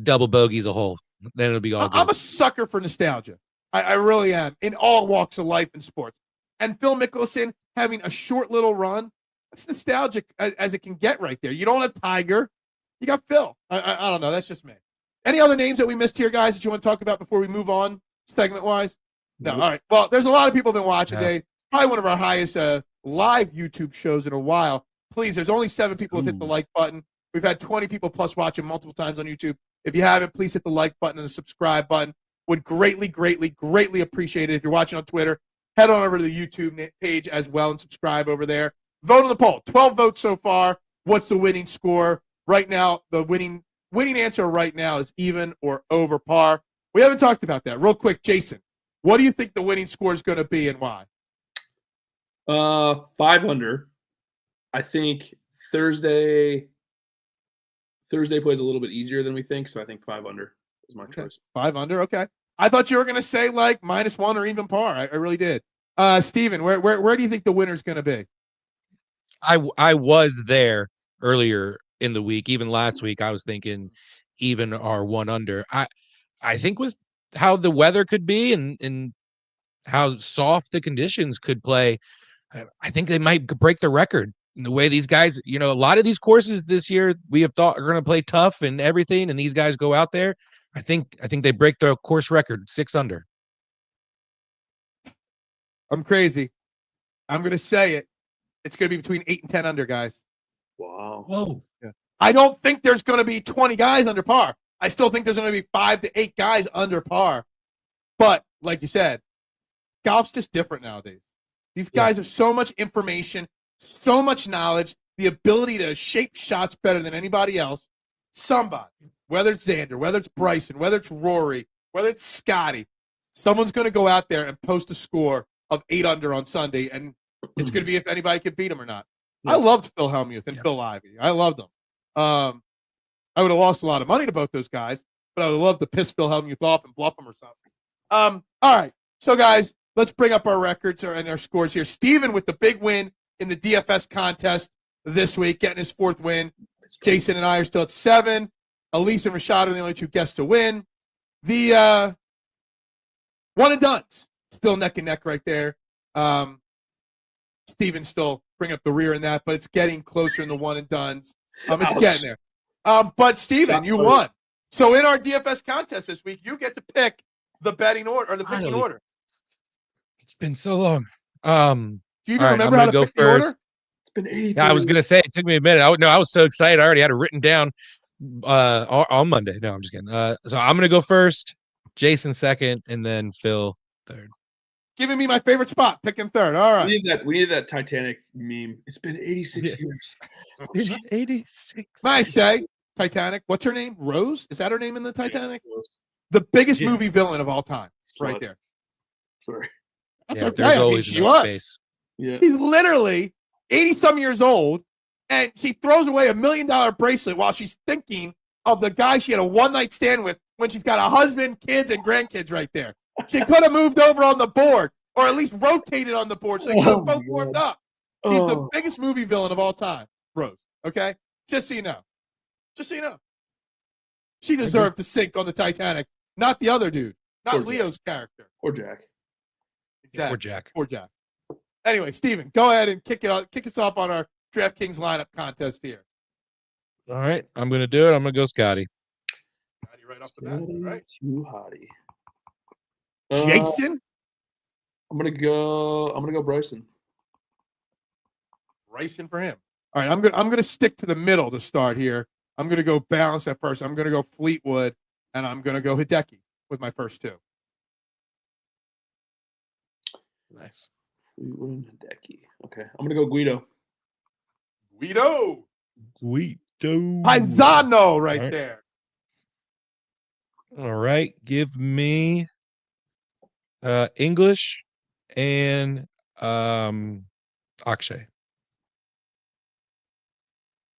double bogeys a hole. Then it'll be all good. I'm a sucker for nostalgia. I really am in all walks of life and sports. And Phil Mickelson having a short little run, that's nostalgic as it can get right there. You don't have Tiger. You got Phil. I don't know. That's just me. Any other names that we missed here, guys, that you want to talk about before we move on segment-wise? No. All right. Well, there's a lot of people have been watching today. Probably one of our highest live YouTube shows in a while. Please, there's only 7 people who hit the like button. We've had 20 people plus watching multiple times on YouTube. If you haven't, please hit the like button and the subscribe button. Would greatly, greatly, greatly appreciate it. If you're watching on Twitter, head on over to the YouTube page as well and subscribe over there. Vote on the poll. 12 votes so far. What's the winning score? Right now, the winning answer right now is even or over par. We haven't talked about that. Real quick, Jason, what do you think the winning score is going to be and why? 5 under. I think Thursday plays a little bit easier than we think, so I think 5 under is my choice. 5 under, okay. I thought you were going to say like -1 or even par. I really did. Steven, where do you think the winner's going to be? I was there earlier in the week, even last week. I was thinking even or 1 under. I think was how the weather could be and how soft the conditions could play. I think they might break the record in the way these guys, a lot of these courses this year we have thought are going to play tough and everything, and these guys go out there. I think they break the course record, 6 under. I'm crazy. I'm going to say it. It's going to be between 8 and 10 under, guys. Wow. Whoa. Yeah. I don't think there's going to be 20 guys under par. I still think there's going to be 5 to 8 guys under par. But like you said, golf's just different nowadays. These guys have so much information, so much knowledge, the ability to shape shots better than anybody else. Somebody, whether it's Xander, whether it's Bryson, whether it's Rory, whether it's Scottie, someone's going to go out there and post a score of 8 under on Sunday, and it's going to be if anybody can beat him or not. Yeah. I loved Phil Hellmuth and Phil Ivey. I loved them. I would have lost a lot of money to both those guys, but I would love to piss Phil Hellmuth off and bluff him or something. All right. So, guys, let's bring up our records and our scores here. Steven with the big win in the DFS contest this week, getting his 4th win. Jason and I are still at 7. Elise and Rashad are the only 2 guests to win. The one and dones still neck and neck right there. Steven's still bringing up the rear in that, but it's getting closer in the one and dones. It's getting there. But Steven, you won. So in our DFS contest this week, you get to pick the betting order or the picking order. It's been so long. Do you even remember how to pick the order? It's been 80. Yeah, I was gonna say it took me a minute. I was so excited. I already had it written down on Monday. No, I'm just kidding. So I'm gonna go first, Jason second, and then Phil third. Giving me my favorite spot, picking third. All right. We need that Titanic meme. It's been 86 years. It's 86. I say Titanic. What's her name? Rose? Is that her name in the Titanic? The biggest movie villain of all time, right there. Sorry. That's okay. I mean, she was. Yeah. She's literally 80-some years old, and she throws away $1 million bracelet while she's thinking of the guy she had a one-night stand with when she's got a husband, kids, and grandkids right there. She could have moved over on the board, or at least rotated on the board so they could have both warmed up. She's the biggest movie villain of all time, Rose. Okay? Just so you know. Just so you know. She deserved to sink on the Titanic, not the other dude, not Leo's character. Or Jack. Exactly. Or Jack. Anyway, Steven, go ahead and kick us off on our DraftKings lineup contest here. All right, I'm going to do it. I'm going to go Scottie. Scottie right off the bat. All right. Too hottie. Jason? I'm gonna go Bryson. Bryson for him. All right, I'm gonna stick to the middle to start here. I'm gonna go balance at first. I'm gonna go Fleetwood, and I'm gonna go Hideki with my first 2. Nice. Fleetwood and Hideki. Okay, I'm gonna go Guido. Paisano right there. All right, give me English and Akshay.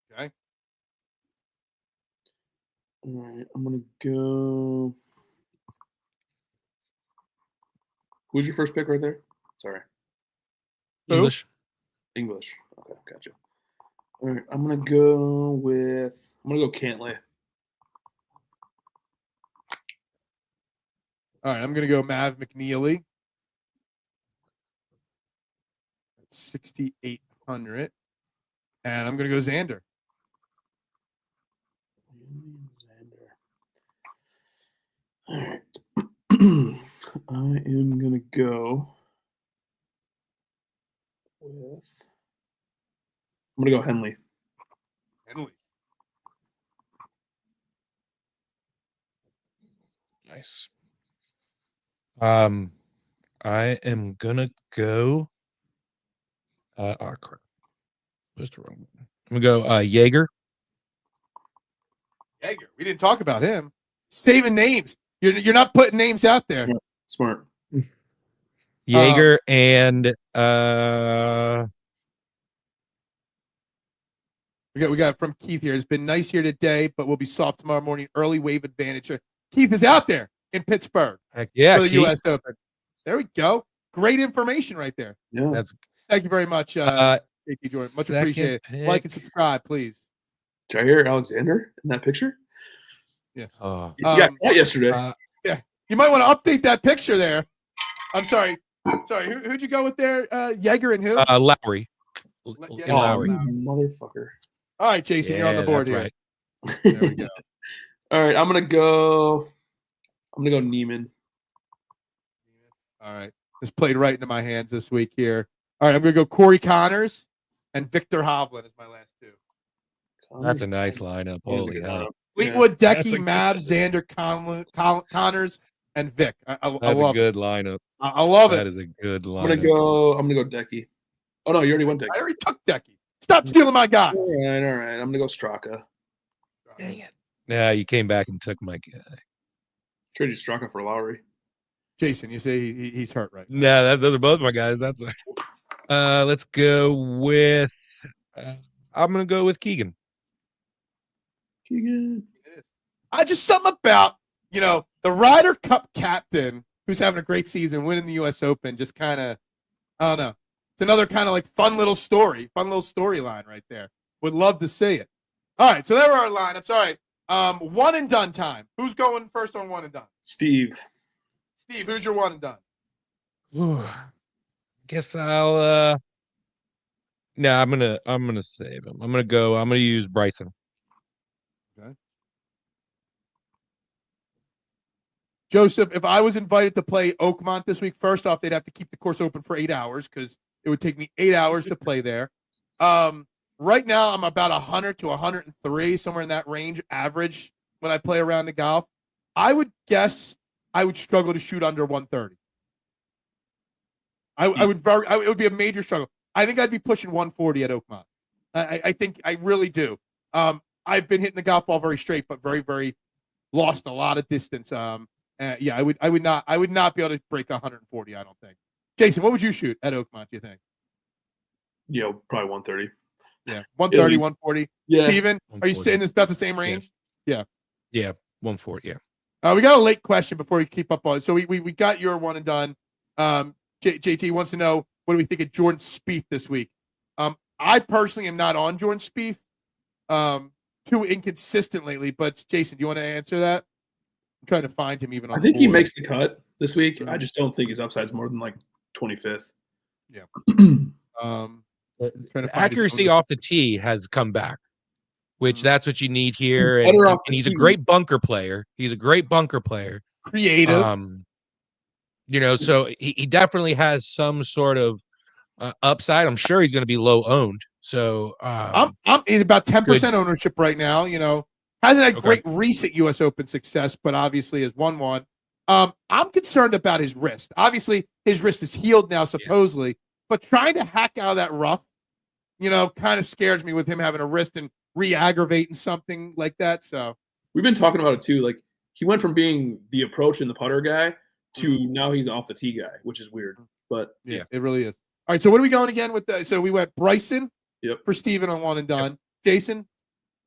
Okay. All right, I'm gonna go. Who's your first pick right there? Sorry. English. Okay, gotcha. All right, I'm gonna go Cantlay. All right, I'm going to go Mav McNeely. That's 6,800. And I'm going to go Xander. All right. I am going to go with... I'm going to go Henley. Nice. I am gonna go. Crap. Where's the wrong one? I'm gonna go Jaeger. Jaeger. We didn't talk about him. Saving names. You're not putting names out there. Yeah, smart. Jaeger and we got from Keith here. It's been nice here today, but we'll be soft tomorrow morning. Early wave advantage. Keith is out there in Pittsburgh. Heck yeah, for the Keith. U.S. Open. There we go. Great information right there. Yeah. Thank you very much, JT Jordan. Much appreciated. Pick. Like and subscribe, please. Did I hear Alexander in that picture? Yes. Yeah, yesterday. Yeah. You might want to update that picture there. I'm sorry. Who'd you go with there? Jaeger and who? Lowry. Lowry. Motherfucker. All right, Jason, you're on the board here. Right. There we go. All right, I'm gonna go Neiman. All right. This played right into my hands this week here. All right, I'm going to go Corey Connors and Victor Hovland as my last 2. That's a nice lineup. Holy hell. Fleetwood, That's Decky, a- Mavs, Xander, Connors, and Vic. I That's love a good it. lineup. I love That it. is a good I'm gonna lineup. go Decky. Oh no, you already went Decky. I already took Decky. Stop stealing my guys. All right. I'm gonna go Straka. Dang it. Yeah, you came back and took my guy. Traded Straka for Lowry. Jason, you say he's hurt right now. No, those are both my guys. That's let's go with I'm gonna go with Keegan. I just something about, the Ryder Cup captain who's having a great season, winning the U.S. Open, just kind of, I don't know. It's another kind of like fun little storyline right there. Would love to see it. All right, so there were our lineups. All right, one and done time. Who's going first on one and done? Steve, who's your one and done? Ooh, guess I'll no, I'm gonna save him. I'm gonna use Bryson. Okay. Joseph, if I was invited to play Oakmont this week, first off, they'd have to keep the course open for 8 hours because it would take me 8 hours to play there. Right now, I'm about 100 to 103, somewhere in that range, average when I play around the golf. I would guess I would struggle to shoot under 130. It would be a major struggle. I think I'd be pushing 140 at Oakmont. I think I really do. I've been hitting the golf ball very straight, but very, very lost a lot of distance. Yeah, I would not be able to break 140. I don't think. Jason, what would you shoot at Oakmont? Do you think? Yeah, probably 130. Yeah, 130, 140. Yeah. Steven, are you saying this about the same range? Yeah, 140. Yeah. We got a late question before we keep up on it. So we got your one and done. JT wants to know, what do we think of Jordan Spieth this week? I personally am not on Jordan Spieth. Too inconsistent lately, but Jason, do you want to answer that? I'm trying to find him even on I think the he board. makes the cut this week. I just don't think his upside's more than like 25th. Yeah. The accuracy off the tee has come back, which that's what you need here. He's better off the he's a tee. great bunker player. Creative. So he definitely has some sort of upside. I'm sure he's going to be low owned. So he's about 10% ownership right now. Hasn't had great recent U.S. Open success, but obviously has won one. I'm concerned about his wrist. Obviously, his wrist is healed now, supposedly, but trying to hack out of that rough, kind of scares me with him having a wrist and re-aggravating something like that. So we've been talking about it too. Like, he went from being the approach and the putter guy to now he's off the tee guy, which is weird. But yeah, it really is. All right, so what are we going again with the? So we went Bryson. Yep. For Steven on one and done. Yep. Jason,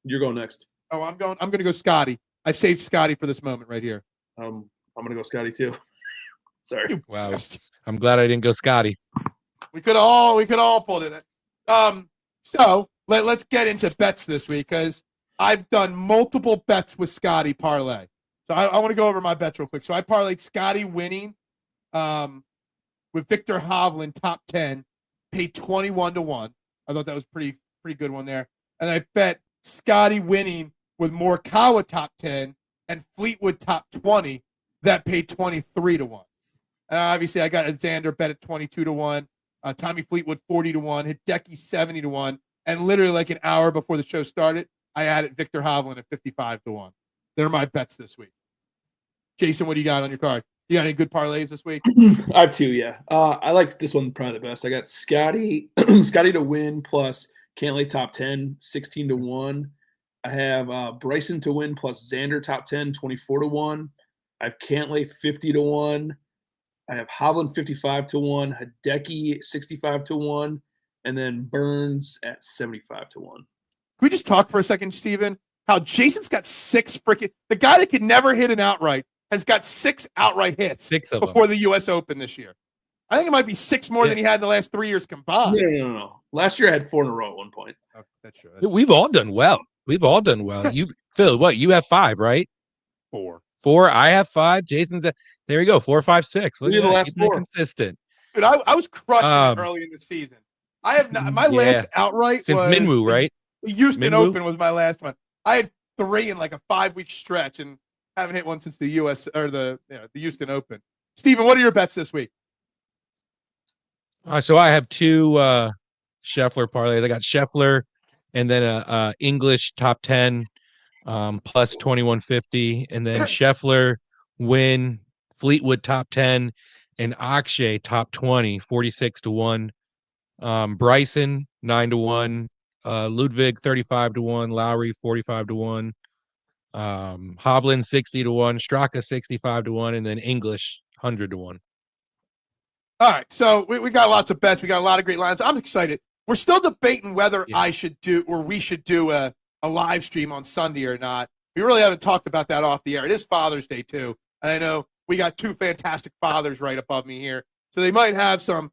you're going next. Oh, I'm going to go Scottie. I've saved Scottie for this moment right here. I'm going to go Scottie too. Sorry. Wow. I'm glad I didn't go Scottie. We could all pulled it. So let's get into bets this week because I've done multiple bets with Scottie parlay. So I want to go over my bets real quick. So I parlayed Scottie winning with Victor Hovland top 10, paid 21-1. I thought that was pretty good one there. And I bet Scottie winning with Morikawa top 10 and Fleetwood top 20, that paid 23-1. Obviously, I got a Xander bet at 22-1. Tommy Fleetwood 40-1. Hideki 70-1. And literally like an hour before the show started, I added Victor Hovland at 55-1. They're my bets this week. Jason, what do you got on your card? You got any good parlays this week? I have two, yeah. I like this one probably the best. I got Scottie to win plus Cantlay top 10, 16-1. I have Bryson to win plus Xander top 10, 24-1. I have Cantlay 50-1. I have Hovland 55-1, Hideki 65-1, and then Burns at 75-1. Can we just talk for a second, Steven? How Jason's got the guy that could never hit an outright has got 6 outright hits before the U.S. Open this year. I think it might be 6 more than he had in the last 3 years combined. No. Last year I had 4 in a row at one point. Oh, that's true. We've all done well. You, Phil, what? You have 5, right? 4. 4. I have 5. Jason's there you go. 4, 5, 6. Look at the that. last 4. Consistent. Dude, I was crushing it early in the season. I have not. My last outright since was Minwoo, right? The Houston Open was my last one. I had 3 in like a 5-week stretch and haven't hit one since the U.S. or the Houston Open. Steven, what are your bets this week? So I have 2 Scheffler parlays. I got Scheffler and then a English top 10 plus 2150, and then Scheffler, Wynn, Fleetwood top 10, and Akshay top 20, 46-1. Bryson 9-1, Ludwig 35-1, Lowry 45-1, Hovland 60-1, Straka 65-1, and then English 100-1. All right, so we got lots of bets. We got a lot of great lines. I'm excited. We're still debating whether I should do or we should do a live stream on Sunday or not. We really haven't talked about that off the air. It is Father's Day too, and I know we got two fantastic fathers right above me here, so they might have some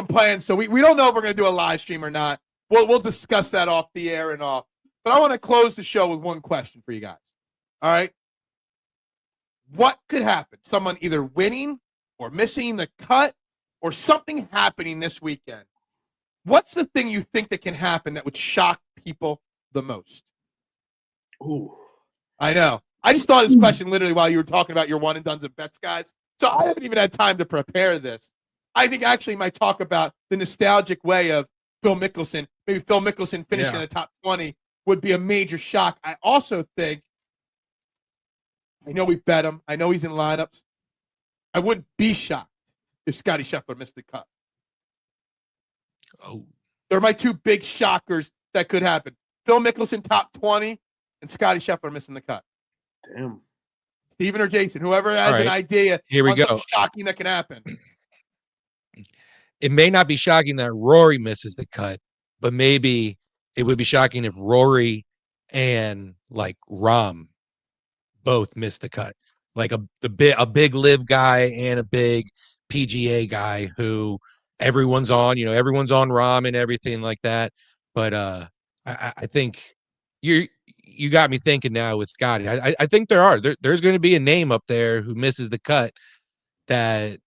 plans. So we don't know if we're going to do a live stream or not. We'll discuss that off the air and all. But I want to close the show with one question for you guys. All right, what could happen? Someone either winning or missing the cut or something happening this weekend. What's the thing you think that can happen that would shock people the most? Ooh. I know. I just thought of this question literally while you were talking about your one and dones and bets, guys. So I haven't even had time to prepare this. I think actually might talk about the nostalgic way of Phil Mickelson. Maybe Phil Mickelson finishing in the top 20 would be a major shock. I also think, I know we bet him. I know he's in lineups. I wouldn't be shocked if Scottie Scheffler missed the cut. Oh, they're my two big shockers that could happen. Phil Mickelson top 20 and Scottie Scheffler missing the cut. Damn. Steven or Jason, whoever has an idea. Here we go. Shocking that can happen. It may not be shocking that Rory misses the cut, but maybe it would be shocking if Rory and like Rahm both missed the cut. Like a big live guy and a big PGA guy who everyone's on, everyone's on Rahm and everything like that. But I think you got me thinking now with Scottie. I think there's going to be a name up there who misses the cut that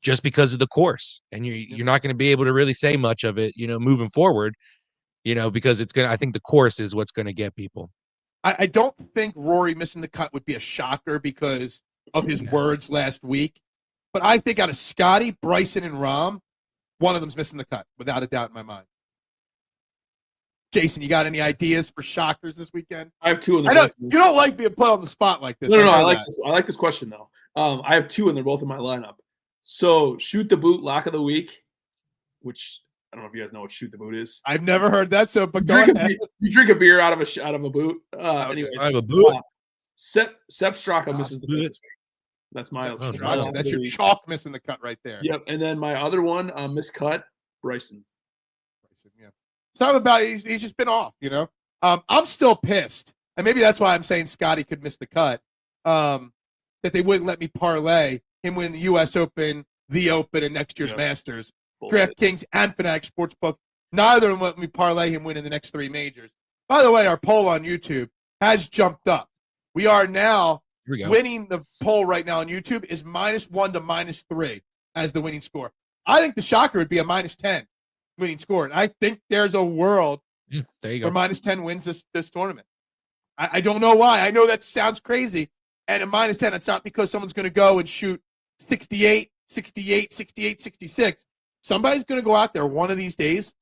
just because of the course, and you're not going to be able to really say much of it, moving forward, because I think the course is what's going to get people. I don't think Rory missing the cut would be a shocker because of his words last week. But I think out of Scottie, Bryson, and Rahm, one of them's missing the cut, without a doubt in my mind. Jason, you got any ideas for shockers this weekend? I have two in the I know you don't like being put on the spot like this. No, I like this. I like this question though. I have two, and they're both in my lineup. So, shoot the boot lock of the week, which I don't know if you guys know what shoot the boot is. I've never heard that. So, but go ahead. You drink a beer out of a boot. Anyways, out of a boot. Sepp Straka misses the cut this week. That's my. That's your chalk missing the cut right there. Yep. And then my other one, miscut, Bryson. Yeah. Something about it, he's just been off. I'm still pissed, and maybe that's why I'm saying Scottie could miss the cut. That they wouldn't let me parlay him win the U.S. Open, the Open, and next year's Masters. DraftKings and Fanatics Sportsbook. Neither of them let me parlay him winning the next three majors. By the way, our poll on YouTube has jumped up. We are now winning the poll right now on YouTube is -1 to -3 as the winning score. I think the shocker would be a -10 winning score. And I think there's a world there you go. where -10 wins this tournament. I don't know why. I know that sounds crazy. And at -10, it's not because someone's going to go and shoot 68, 68, 68, 66. Somebody's going to go out there one of these days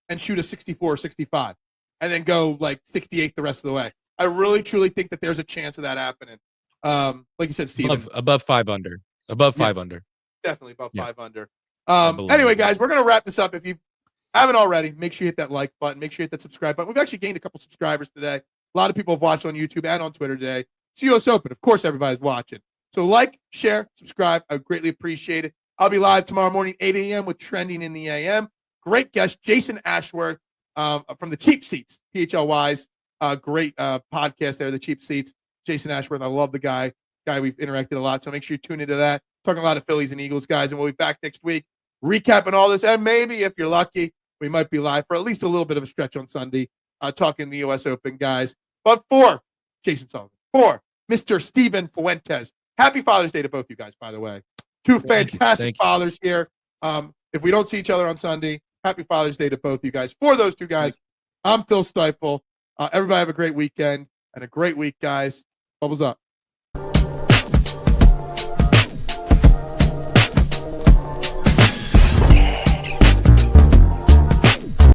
and shoot a 64 or 65 and then go like 68 the rest of the way. I really, truly think that there's a chance of that happening. Like you said, Steven. Above 5 under. Above 5 under. Definitely above 5 under. Anyway, guys, we're going to wrap this up. If you haven't already, make sure you hit that like button. Make sure you hit that subscribe button. We've actually gained a couple subscribers today. A lot of people have watched on YouTube and on Twitter today. It's U.S. Open. Of course, everybody's watching. So like, share, subscribe. I would greatly appreciate it. I'll be live tomorrow morning, 8 a.m. with Trending in the AM. Great guest, Jason Ashworth from the Cheap Seats, PHLY's great podcast there, the Cheap Seats. Jason Ashworth, I love the guy. We've interacted a lot, so make sure you tune into that. Talking a lot of Phillies and Eagles, guys, and we'll be back next week recapping all this. And maybe, if you're lucky, we might be live for at least a little bit of a stretch on Sunday talking the U.S. Open, guys. But for Jason Sullivan, for Mr. Steven Fuentes, happy Father's Day to both you guys, by the way. Two fantastic fathers here. If we don't see each other on Sunday, happy Father's Day to both you guys. For those two guys, I'm Phil Stiefel. Everybody have a great weekend and a great week, guys. Bubbles up.